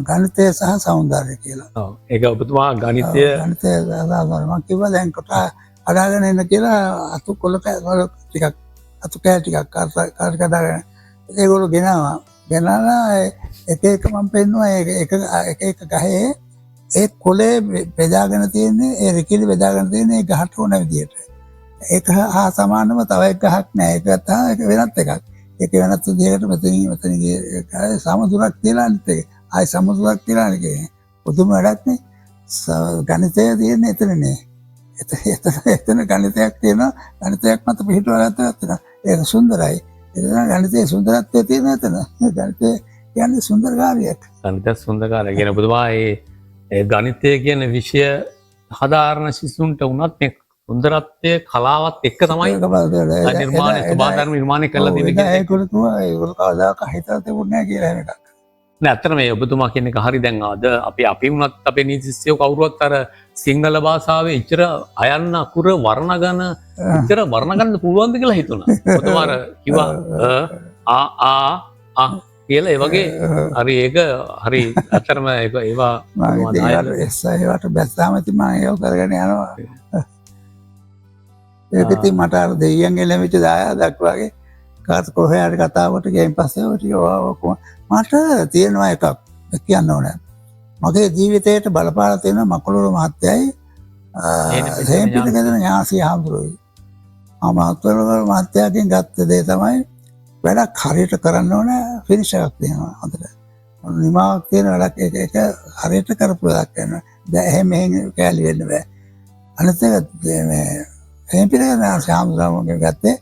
ගණිතය සහ සෞන්දර්යය කියලා. ඒක ඔබතුමා ගණිතය මම කිව්වා දැන් කොට අදාගෙන එන්න කියලා අතු කොළ ටිකක් අතු කෑ ටිකක් කඩගෙන ඒගොල්ලෝ ගෙනාලා එක මම පෙන්නුවා එක ගහේ ඒ කොලේ බෙදාගෙන තියෙන්නේ ඒ රිකිලි බෙදාගෙන තියෙන්නේ ඒ ගහට ඕන විදියට. ඒක හා සමානව තව එක ගහක් නෑ. ඒක තමයි ඒක වෙනත් එකක්. ඒක වෙනත් විදිහකට මෙතන සමදුරක් තියලා අනිත් එක. ආයි සමදුරක් තියලා අනිත් එක. පුදුම වැඩක් නේ. ගණිතය තියෙන්නේ එතනනේ. එතන ගණිතයක් තියෙනවා. ගණිතයක් මත පිටුවලා තියෙනවා. ඒක සුන්දරයි. එතන ගණිතයේ සුන්දරත්වය තියෙන එතන. ගණිතය කියන්නේ සුන්දර කාර්යයක්. ගණිතය සුන්දර කාර්යයක්. ඔබතුමා ඒ ගණිතය කියන විෂය හදාරන සිසුන්ට වුණත් මේ සුන්දරත්වය කලාවත් එක්ක තමයි නිර්මාණ නිර්මාණය කළා තියෙන්නේ. ඒගොල්ලෝ කවදාක හිතලා තිබුණේ නැහැ කියලා එහෙම එකක්. නෑ ඇත්තටම මේ ඔබතුමා කියන එක හරි. දැන් අද අපි වුණත් අපේ නීතිඥයෝ කවුරුවත් අර සිංහල භාෂාවේ ඉතර අයන්න අකුර වර්ණ ගන්න ඉතර වර්ණ ගන්න පුළුවන්ද කියලා හිතුණා. ඔබතුමා අර කිව්වා කියලා ඒ වගේ හරි ඒක හරි ඇත්තටම ඒවා ඒවට බැස්සාම ඉතින් මම ඒක කරගෙන යනවා. ඒක ඉතින් මට අර දෙයියන්ගේ ලැබිච්ච දායාදක් වගේ කාට කොහේ හරි කතාවකට ගියන් පස්සේ මට තියෙනවා එකක් කියන්න ඕනේ. මගේ ජීවිතයට බලපාලා තියෙන මකුළුරු මහත්තයයි හේම්පිටිගෙදර ඥාසී හාමුදුරුවෝයි. මකුළුරු මහත්තයාගෙන් ගත්ත දේ තමයි වැඩක් හරියට කරන්න ඕනේ ෆිනිෂ් එකක් තියෙනවා හොඳට. නිමාවක් තියෙන වැඩක් ඒක හරියට කරපු වැඩක් කරනවා. දැන් එහෙම මෙහෙම කැලි වෙන්න බෑ. අනිත් එක මේ හේම්පිටිගෙදර ඥාසී හාමුදුරුවෝගෙන් ගත්තේ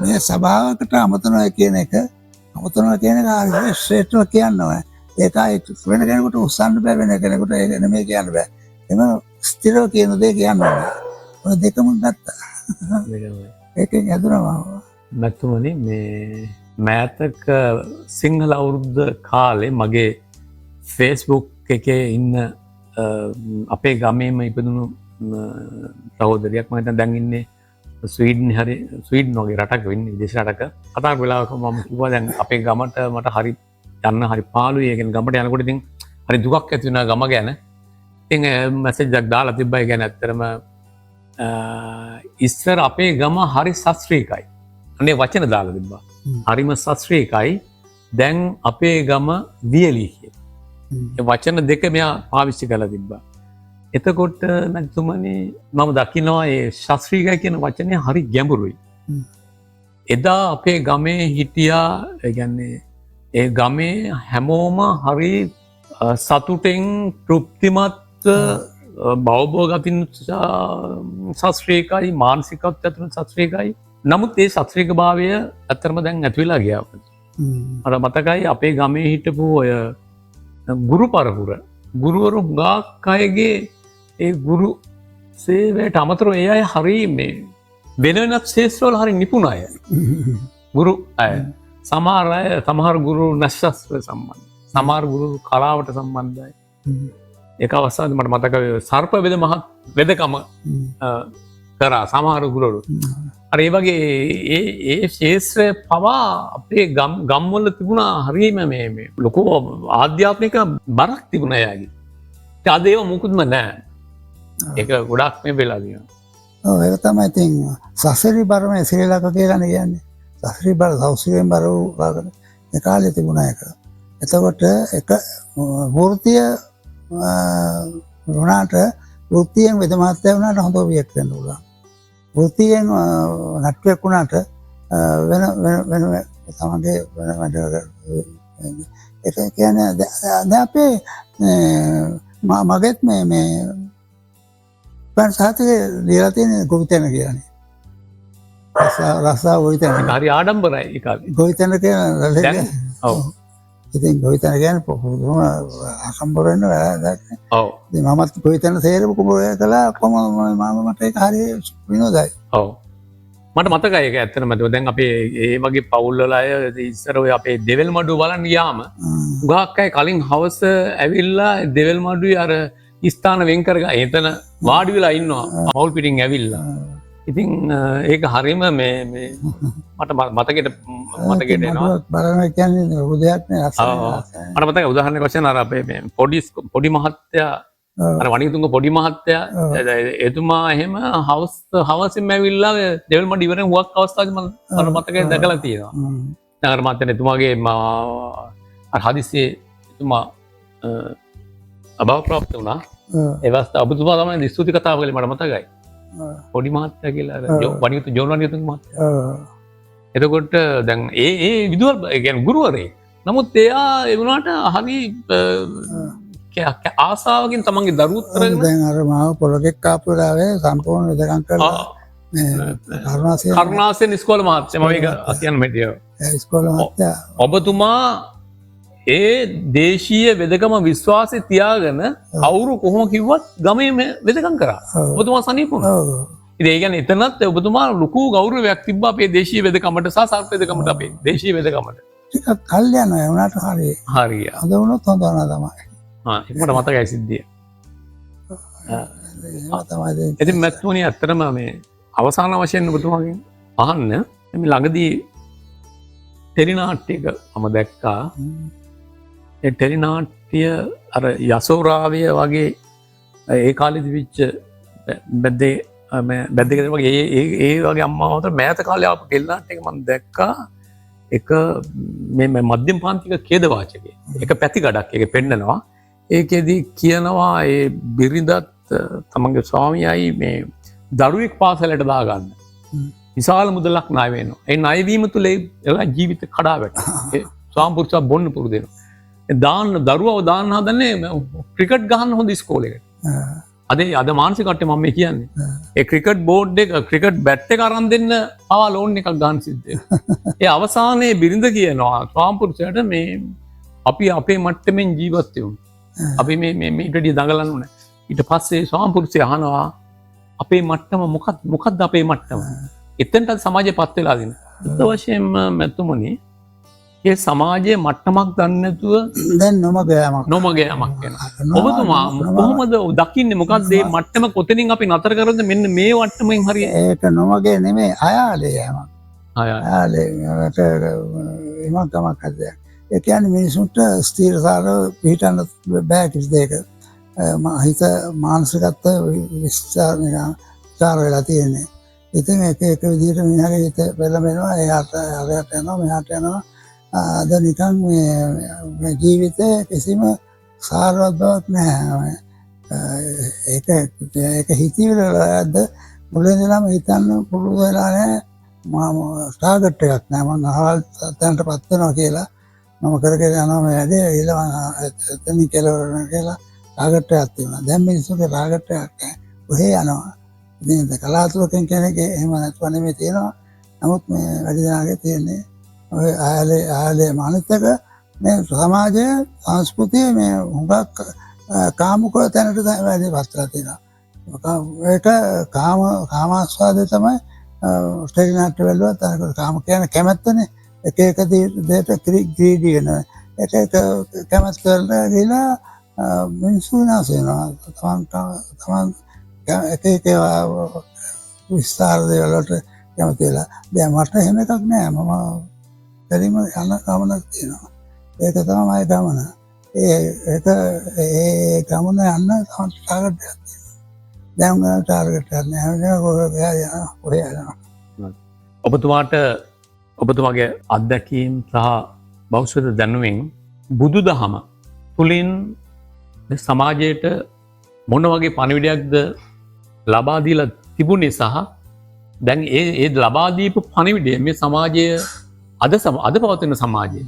මේ සභාවකට අමතනවා කියන එක හරි ශ්‍රේෂ්ඨව කියන්න ඕනේ. ඒකයි වෙන කෙනෙකුට උස්සන්න බෑ, වෙන කෙනෙකුට ඒක නෙමෙයි කියන්න බෑ. එම ස්ථිරව කියන දේ කියන්න ඕනේ. ඔය දෙකම ගත්තා. ඒකෙන් යදුනවා. මැතිතුමනි මේ මෑතක සිංහල අවුරුද්ද කාලේ මගේ ෆේස්බුක් එකේ ඉන්න අපේ ගමේම ඉපදුණු සහෝදරියක් මම දැන් ඉන්නේ ස්වීඩන් වගේ රටක වෙන්නේ විදේශ රටක. කතාවක් වෙලාවක මම කිව්වා දැන් අපේ ගමට මට හරි යන්න හරි පාළුයි. ඒ කියන්නේ ගමට යනකොට ඉතින් හරි දුකක් ඇති වෙනවා ගම ගැන. ඉතින් මැසේජ් එකක් දාලා තිබ්බා. ඒ කියන්නේ ඇත්තටම ඉස්සර අපේ ගම හරි ශාස්ත්‍රීයයි. අනේ වචන දාලා තිබ්බා. හරිම ශාස්ත්‍රීයයි. දැන් අපේ ගම වියලි කියලා. ඒ වචන දෙක මෙයා පාවිච්චි කරලා තිබ්බා. එතකොට මැතිතුමනි මම දකිනවා ඒ ශාස්ත්‍රීයයි කියන වචනේ හරි ගැඹුරුයි. එදා අපේ ගමේ හිටියා ඒ කියන්නේ ඒ ගමේ හැමෝම හරි සතුටෙන් තෘප්තිමත් භවභෝගතින් ශාස්ත්‍රීයයි මානසිකත්වයට ඇතුළත් ශාස්ත්‍රීයයි. නමුත් ඒ ශාස්ත්‍රීය භාවය ඇත්තටම දැන් ඇති වෙලා ගියා. අර මතකයි අපේ ගමේ හිටපු ඔය ගුරු පරපුර ගුරුවරු ගාක් අයගේ ඒ ගුරු සේවයට අමතරව ඒ අය හරි මේ වෙන වෙනත් ශේෂ්ත්‍රවල හරි නිපුණ අය. ගුරු අය සමහර ගුරු නැස්ශාස්ත්‍ර සම්බන්ධ, සමහර ගුරු කලාවට සම්බන්ධයි. ඒක අවස්ථාවේ මට මතකයි සර්ප වෙදකම කරා සමහර ගුරුවරු. අර ඒ වගේ ඒ ශේෂ්ත්‍රය පවා අපේ ගම්වල තිබුණා හරිම මේ ලොකු ආධ්‍යාත්මික බරක් තිබුණා එයාගේ. අද ඒව මුකුත්ම නැහැ. ඒක ගොඩක් මේ වෙලා තියෙනවා. ඔව් ඒක තමයි ඉතින් සසරි බරම ශ්‍රී ලංකාව කියලා කියන්නේ. සසරි බර සෞසියෙන් බර වගේ ඒ කාලේ තිබුණා ඒක. එතකොට එක වෘත්තීය වුණාට වෘත්තියෙන් වෙද මහත්තයා වුණාට හොඳ වියක් වෙන්න පුළුවන්. වෘත්තියෙන් නටුවෙක් වුණාට වෙන තමගේ ඒක කියන්නේ දැන් අපේ මගෙත් මේ පන් සාහිත්‍යයේ ලියලා තියෙන ගොවිතැන කියන්නේ. රස්සා ගොවිතැන. හරි ආඩම්බරයි ඒ කාලේ. ගොවිතැන කියන ඔව්. ඉතින් ගොවිතැන කියන්නේ පොහොම අසම්බර වෙන වැඩක්. ඔව්. ඉතින් මමත් ගොවිතැන සේරම කුඹුරේ කළා කොහොම මට ඒක හරි විනෝදයි. ඔව්. මට මතකයි ඒක ඇත්තටම දැන් අපේ ඒ වගේ පවුල් වල අය ඉස්සර ඔය අපේ දෙවල් මඩුව බලන්න ගියාම උගාක් අය කලින් හවස ඇවිල්ලා දෙවල් මඩුවේ අර ස්ථාන වෙන් කරගෙන එතන වාඩි වෙලා ඉන්නවා මවුල් පිටින් ඇවිල්ලා. ඉතින් ඒක හරීම මේ මට මතකෙට එනවා. බලන්න කියන්නේ උදයක් නේ අසල. මට මතකයි උදාහරණයක් වශයෙන් අර අපේ මේ පොඩි මහත්තයා අර වණිගතුංග පොඩි මහත්තයා එතුමා එහෙම හවසින්ම ඇවිල්ලා දෙවල් මඩ ඉවරෙන් හුවක් අවස්ථාවේ මම මතකයි දැකලා තියෙනවා. දැන් අර මහත්තයා එතුමාගේ අර හදිස්සියේ එතුමා අභාව ප්‍රාප්ත වුණා. ඒ අවස්ථාව ඔබතුමා තමයි ස්තුති කතාව කළේ මට මතකයි. පොඩි මහත්තයා කියලා අර ජෝන් වණිගතුංග මහත්තයා. එතකොට දැන් ඒ විදුහල් කියන්නේ ගුරුවරයෙක්. නමුත් එයා ඒ වුණාට හරි ආසාවකින් තමන්ගේ දරුවොත් කරගෙන දැන් අර මාව පොලොටෙක් ආපු වෙලාවේ සම්පූර්ණ වෙදකම් කරලා කරුණාසෙන් ඉස්කෝල මහත්තයා මම ඒක කියන්න මෙතිය. ඉස්කෝල මහත්තයා ඔබතුමා ඒ දේශීය වෙදකම විශ්වාසය තියාගෙන අවුරු කොහොම කිව්වත් ගමේ වෙදකම් කරා. ඔබතුමා සනීප වුණා. ඉතින් ඒ කියන්නේ එතනත් ඔබතුමා ලොකු ගෞරවයක් තිබ්බා අපේ දේශීය වෙදකමට සහ සර්ප වෙදකමට අපේ දේශීය වෙදකමට. ටිකක් කල් යනවා ඒ වුණාට හරිය. හරිය. අද වුණොත් හොඳ වුණා තමයි. මට මතකයි සිද්ධිය. ඉතින් මැතිතුමනි ඇත්තටම මේ අවසාන වශයෙන් ඔබතුමාගෙන් අහන්න මේ ළඟදී ටෙලිනාට්‍යයක මම දැක්කා. ඒ ටෙලිනාට්‍ය අර යසෝරාවය වගේ ඒ කාලෙදි විච්ච බැද්දේ වගේ ඒ වගේ අම්මාවතර මෑත කාලේ ආපු ටෙලිනාට්‍යයක මම දැක්කා එක මේ මධ්‍යම පාන්තික ඛේදවාචකේ. එක පැති ගඩක් ඒක පෙන්නනවා. ඒකෙදි කියනවා ඒ බිරිඳත් තමන්ගේ ස්වාමියයි මේ දරුවෙක් පාසලට දාගන්න. විශාල මුදලක් ණය වෙනවා. ඒ ණය වීම තුල එලා ජීවිත කඩා වැටෙනවා. ඒ ස්වාමිපුරුෂයා බොන්න පුරුදු වෙනවා. ඒ දාන්න දරුවව දාන්න හදන්නේ ක්‍රිකට් ගහන්න හොඳ ඉස්කෝලේකට. අද මානසික කට්ටිය මම මේ කියන්නේ. ඒ ක්‍රිකට් බෝඩ් එක ක්‍රිකට් බැට් එක අරන් දෙන්න ආවා ලෝන් එකක් ගන්න සිද්ධ වෙනවා. ඒ අවසානයේ බිරිඳ කියනවා ස්වාමිපුරුෂයාට මේ අපි අපේ මට්ටමින් ජීවත් වෙමු. අපි මේ ඊටදී දඟලන්න ඕනේ. ඊට පස්සේ ස්වාමිපුරුෂය අහනවා අපේ මට්ටම මොකක්ද අපේ මට්ටම? එතෙන්ට සමාජය පත් වෙලා දින. ඒත් වශයෙන්ම මැතුමනි ඒ සමාජයේ මට්ටමක් දන්නේ නැතුව දැන් නොමග යamak වෙනවා. ඔබතුමා කොහොමද දකින්නේ මොකක්ද මේ මට්ටම කොතනින් අපි නතර කරද්ද මෙන්න මේ මට්ටමෙන් හරිය? ඒක නොමගේ නෙමෙයි අයාලේ යamak. අයාලේ එමක් ගමක් හදයක්. ඒ කියන්නේ මිනිසුන්ට ස්ථිරතාවය පිළිටන්න බෑ කිසි දෙයක. හිත මානසිකත්ව විස්තර වෙලා තියෙන්නේ. ඉතින් එක විදිහට මිනිහගේ හිත පෙළඹෙනවා එයාට යනවා මෙහාට යනවා. අද නිකන් මේ ජීවිතේ කිසිම සාරවත් බවක් නැහැ. ඒක හිතවිලද මුලින් ඉඳලම හිතන්න පුළුවන් වෙලා නැහැ. මම ටාගට් එකක් නැහැ. මම අහවල් තැනටපත් වෙනවා කියලා මම කරගෙන යනවා මේ වැඩේ එතනින් කෙලවර කියලා ටාගට් එකක් තියෙනවා. දැන් මිනිස්සුගේ ටාගට් එකක් නැහැ. ඔහේ යනවා. ඉතින් කලාතුරකින් කෙනෙක් එහෙම නැත්නම් නෙමෙයි තියෙනවා. නමුත් මේ වැඩි දෙනාගේ තියෙන්නේ ඔය ආලේ මානසික මේ සමාජයේ සංස්කෘතිය මේ හුඟක් කාමකව තැනට වැඩි වස්ත්‍රා තියෙනවා. ඒක කාමාස්වාදය තමයි ටෙලිනාට්‍ය වලවත් අර කාම කියන්නේ කැමැත්තනේ. එක දෙයට ග්‍රීඩි වෙනවා. ඒක කැමැත්ත කරලා ගිහලා මිනිස්සු විනාශ වෙනවා. තමන් එක විස්තර දේවල්ට කැමති වෙලා. දැන් මට එහෙම එකක් නෑ. මම පරිම යන ගමනක් තියෙනවා. ඒක තමයි ගමන. ඒ ගමන යන්න තමයි ටාගට් එකක් තියෙනවා. දැන් මම ටාගට් එකක් නෑ. ඔබතුමාගේ අත්දැකීම් සහ බෞද්ධ දැනුමින් බුදුදහම තුලින් සමාජයට මොන වගේ පණිවිඩයක්ද ලබා දීලා තිබුණේ සහ දැන් ඒ ලබා දීපු පණිවිඩය මේ සමාජය අද පවතින සමාජයේ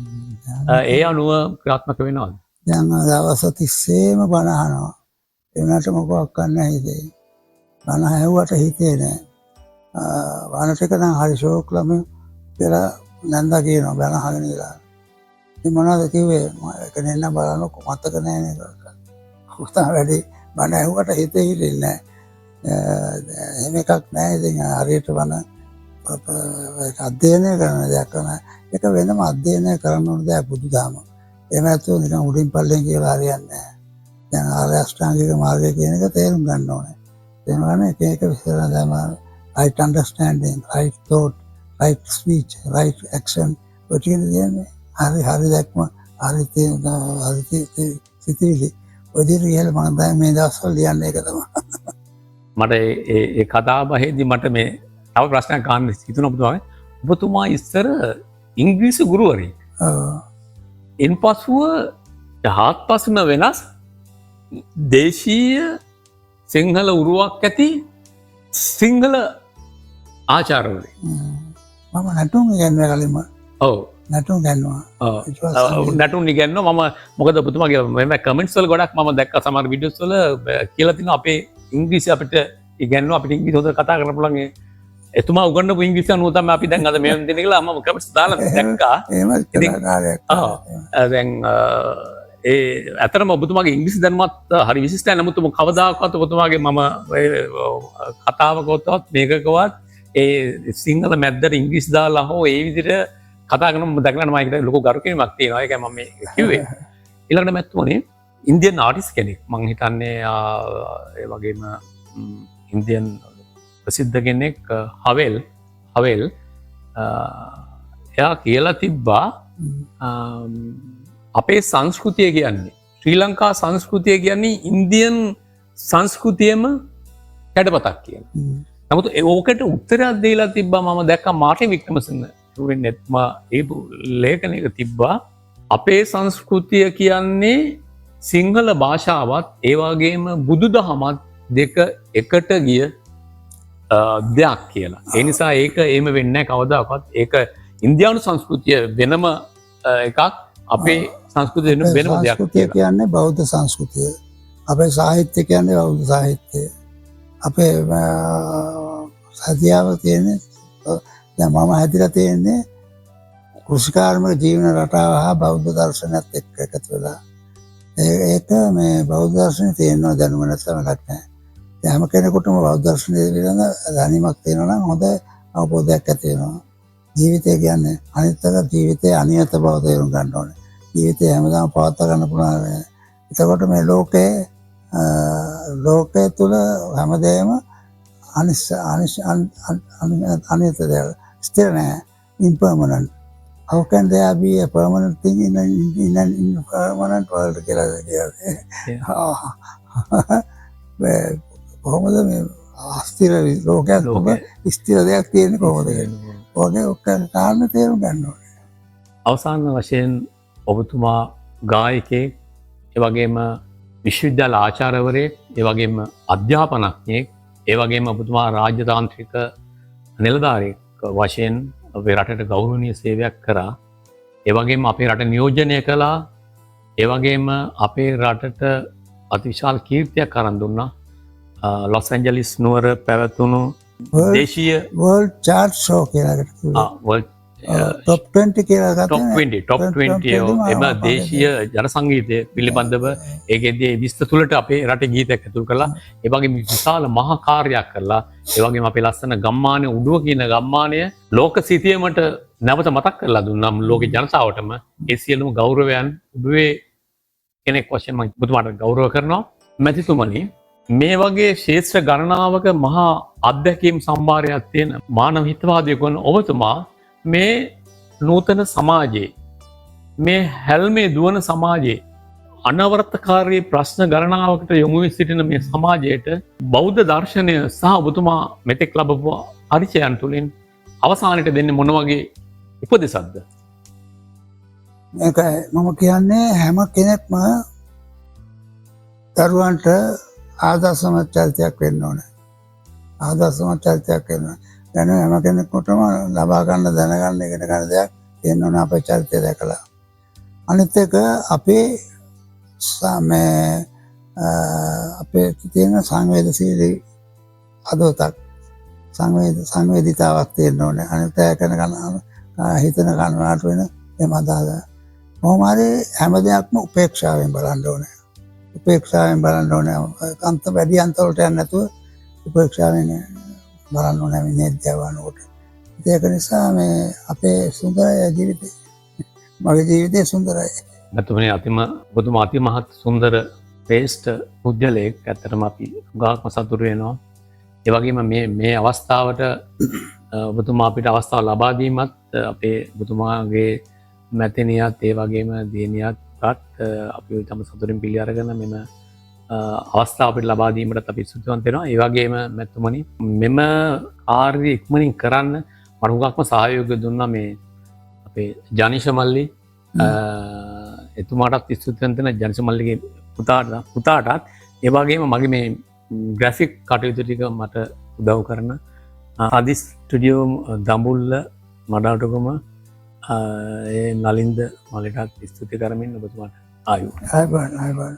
ඒ අනුව ක්‍රියාත්මක වෙනවද? දැන් දවස් 30ෙම බණ අහනවා. ඒ වුණාට මොකක් කරන්න හිතේ. බණ ඇහුවට හිතේ නෑ. බණ ටික නම් හරි ෂෝක් ළමයි කියලා නන්දා කියනවා බණ අහගෙන ඉලා. ඉතින් මොනවද කිව්වේ? ඒක නෙන්න බලනකො මතක නෑ නේද? උස්තාව වැඩි බණ ඇහුවට හිතේ හිටින්නේ නෑ. එහෙම එකක් නෑ. ඉතින් හරියට බණ අධ්‍යයනය කරන දෙයක් කරන එක වෙනම අධ්‍යයනය කරන්න ඕන දෙයක් බුදුදහම. එහෙම නැත්නම් නිකන් උඩින් පල්ලෙන් කියලා හරියන්නේ නැහැ. දැන් ආර්ය අෂ්ටාංගික මාර්ගය කියන එක තේරුම් ගන්න ඕනේ. තේරුණානේ එක විස්තර දැම right understanding, right thought, right speech, right action ඔය කියන්නේ හරි දැක්ම හරි සිතිවිලි ඔය විදිහට කියලා මම දැන් මේ දවස්වල ලියන්නේ ඒක තමයි. මට ඒ කතා බහේදී මට මේ තව ප්‍රශ්නයක් ගන්න හිතුණා ඔබතුමා ඉස්සර ඉංග්‍රීසි ගුරුවරයෙක්. ඉන්පසුව හාත්පසම වෙනස් දේශීය සිංහල උරුවක් ඇති සිංහල ආචාර්යවරයෙක්. මම නැටුම් ඉගෙනුවා කලින්ම. ඔව් නැටුම් ගන්නවා. නැටුම් ඉගෙනුවා මම මොකද ඔබතුමාගේ මම කමෙන්ට්ස් වල ගොඩක් මම දැක්කා සමහර වීඩියෝස් වල කියලා තිනවා අපේ ඉංග්‍රීසි අපිට ඉගෙනුවා අපිට ඉංග්‍රීසි හොඳට කතා කරන්න පුළුවන් එතුමා උගන්වපු ඉංග්‍රීසි අනුව තමයි අපි දැන් අද මෙහෙම දෙන්න කියලා මම කමෙන්ට්ස් දාලා දැක්කා. එහෙම කාර්යයක්. දැන් ඇතරම ඔබතුමාගේ ඉංග්‍රීසි දැනුමත් හරි විශිෂ්ටයි. නමුත් ඔබ කවදාකවත් ඔබතුමාගේ මම කතාවකවත් මේකකවත් ඒ සිංහල මැද්දට ඉංග්‍රීසි දාලා හෝ ඒ විදිහට කතා කරන මම දැකලා මම ඒකට ලොකු ගරු කිරීමක් තියෙනවා. ඒකයි මම මේ කිව්වේ. ඊළඟට මැතිතුමනි ඉන්දියන් ආටිස්ට් කෙනෙක් මම හිතන්නේ ඒ වගේම ඉන්දියන් ප්‍රසිද්ධ කෙනෙක් හවෙල් එයා කියලා තිබ්බා අපේ සංස්කෘතිය කියන්නේ ශ්‍රී ලංකා සංස්කෘතිය කියන්නේ ඉන්දියන් සංස්කෘතියම කැඩපතක් කියන. නමුත් ඕකට උත්තරයක් දීලා තිබ්බා මම දැක්කා මාර්ටින් වික්‍රමසිංහ එතුමා ඒ ලේඛනයක තිබ්බා අපේ සංස්කෘතිය කියන්නේ සිංහල භාෂාවත් ඒ වගේම බුදුදහමත් දෙක එකට ගිය දෙයක් කියලා. ඒ නිසා ඒක එහෙම වෙන්නේ නැහැ කවදාකවත්. ඒක ඉන්දියානු සංස්කෘතිය වෙනම එකක් අපේ සංස්කෘතිය වෙනම දෙයක්. සංස්කෘතිය කියන්නේ බෞද්ධ සංස්කෘතිය. අපේ සාහිත්‍ය කියන්නේ බෞද්ධ සාහිත්‍යය. අපේ සතියාව තියෙන්නේ දැන් මම හැදිලා තියෙන්නේ කෘෂිකාර්මික ජීවන රටාව හා බෞද්ධ දර්ශනයත් එක්ක එකතු වෙලා. ඒක මේ බෞද්ධ දර්ශනේ තියෙනවා දැනුම නැත්නම් වැඩක් නැහැ. දැන් හැම කෙනෙකුටම බෞද්ධ දර්ශනය පිළිබඳ දැනීමක් තියෙනවා නම් හොඳ අවබෝධයක් ඇති වෙනවා. ජීවිතය කියන්නේ අනිත්‍යක ජීවිතයේ අනියත බව තේරුම් ගන්න ඕනේ. ජීවිතය හැමදාම පවත්වා ගන්න පුළුවන්. එතකොට මේ ලෝකයේ තුල හැමදේම අනිත්‍ය දෙයක් ස්ථිර නැහැ. impermanent. How can there be a permanent thing in an impermanent world කියලා කියන්නේ. කොහොමද මේ අස්ථිර ලෝකයක් ස්ථිර දෙයක් තියෙන්නේ කොහොමද කියන්නේ. ඔගේ ඔක්කොම කාරණා තේරුම් ගන්න ඕනේ. අවසාන වශයෙන් ඔබතුමා ගායකයෙක්, ඒ වගේම විශ්වවිද්‍යාල ආචාර්යවරයෙක්, ඒ වගේම අධ්‍යාපනඥයෙක්, ඒ වගේම ඔබතුමා රාජ්‍යතාන්ත්‍රික නිලධාරියෙක් වශයෙන් අපේ රටට ගෞරවනීය සේවයක් කරා. ඒ වගේම අපේ රට නියෝජනය කළා. ඒ වගේම අපේ රටට අතිවිශාල කීර්තියක් අරන් දුන්නා. ලොස් ඇන්ජලිස් නුවර පැවැතුණු දේශීය world chart show කියලා top 20 කියලා ගත්තා. top 20 එම දේශීය ජන සංගීතය පිළිබඳව ඒකෙදී 20 තුලට අපේ රටේ ගීතයක් ඇතුල් කළා. ඒ වගේම විශාල මහා කාර්යයක් කළා. ඒ වගේම අපේ ලස්සන ගම්මානයේ උඩුව කියන ගම්මානය ලෝක සිතියමට නැවත මතක් කරලා දුන්නා ලෝකේ ජනතාවටම. ඒ සියලුම ගෞරවයන් උඩුවේ කෙනෙක් වශයෙන් මම ඔබතුමාට ගෞරව කරනවා. මැතිතුමනි මේ වගේ ශේෂ්ත්‍ර ගණනාවක මහා අත්දැකීම් සම්භාරයක් තියෙන මානව හිතවාදියෙකු වන ඔබතුමා මේ නූතන සමාජයේ මේ හැල්මේ දුවන සමාජයේ අනවරතකාරී ප්‍රශ්න ගණනාවකට යොමු වී සිටින මේ සමාජයට බෞද්ධ දර්ශනය සහ ඔබතුමා මෙතෙක් ලැබපු පරිචයන් තුළින් අවසානයට දෙන්නේ මොන වගේ උපදෙසක්ද? මේක මම කියන්නේ හැම කෙනෙක්ම දරුවන්ට ආදර්ශමත් චරිතයක් වෙන්න ඕනේ. ආදර්ශමත් චරිතයක් වෙන්න ඕනේ. දැන් හැම කෙනෙකුටම ලබා ගන්න දැනගන්න ඉගෙන ගන්න දෙයක් තියෙන්න ඕනේ අපේ චරිතය දැකලා. අනිත් එක අපේ තියෙන සංවේදශීලී අදෝතක් සංවේදීතාවක් තියෙන්න ඕනේ. අනිත් එක හිතන කනට වෙන එම අදහස. කොහොම හරි හැම දෙයක්ම උපේක්ෂාවෙන් බලන්න ඕනේ. උපේක්ෂාවෙන් බලන්න ඕනේ. අන්ත වැඩි අන්තවලට යන්නේ නැතුව උපේක්ෂාවෙන් බලන්න ඕනේ මේ නේද්‍යවනකොට. ඒක නිසා මේ අපේ සුන්දර ජීවිතේ මගේ ජීවිතේ සුන්දරයි. මැතිතුමනි ඔබතුමා අතිමහත් සුන්දර ශ්‍රේෂ්ඨ පුද්ගලයෙක්. ඇත්තටම අපි ගාක්ම සතුටු වෙනවා. ඒ වගේම මේ අවස්ථාවට ඔබතුමා අපිට අවස්ථාව ලබා දීමත් අපේ ඔබතුමාගේ මැතිනියත් ඒ වගේම දියණියත් අපි තම සතුටින් පිළි අරගෙන මෙම අවස්ථාව අපිට ලබා දීමට අපි ස්තුතිවන්ත වෙනවා. ඒ වගේම මැතිතුමනි මෙම කාර්ය ඉක්මනින් කරන්න මට හුඟක්ම සහයෝගය දුන්නා මේ අපේ ජනිෂ මල්ලි. එතුමාටත් ස්තුතිවන්ත වෙනවා ජනිෂ මල්ලිගේ පුතාටත්. ඒ වගේම මගේ මේ ග්‍රැෆික් කටයුතු ටික මට උදව් කරන ආදි ස්ටුඩියෝ දඹුල්ල මඩාටුගම නලින්ද මලටත් ස්තුති කරමින් ඔබතුමාට ආයුබෝවන්.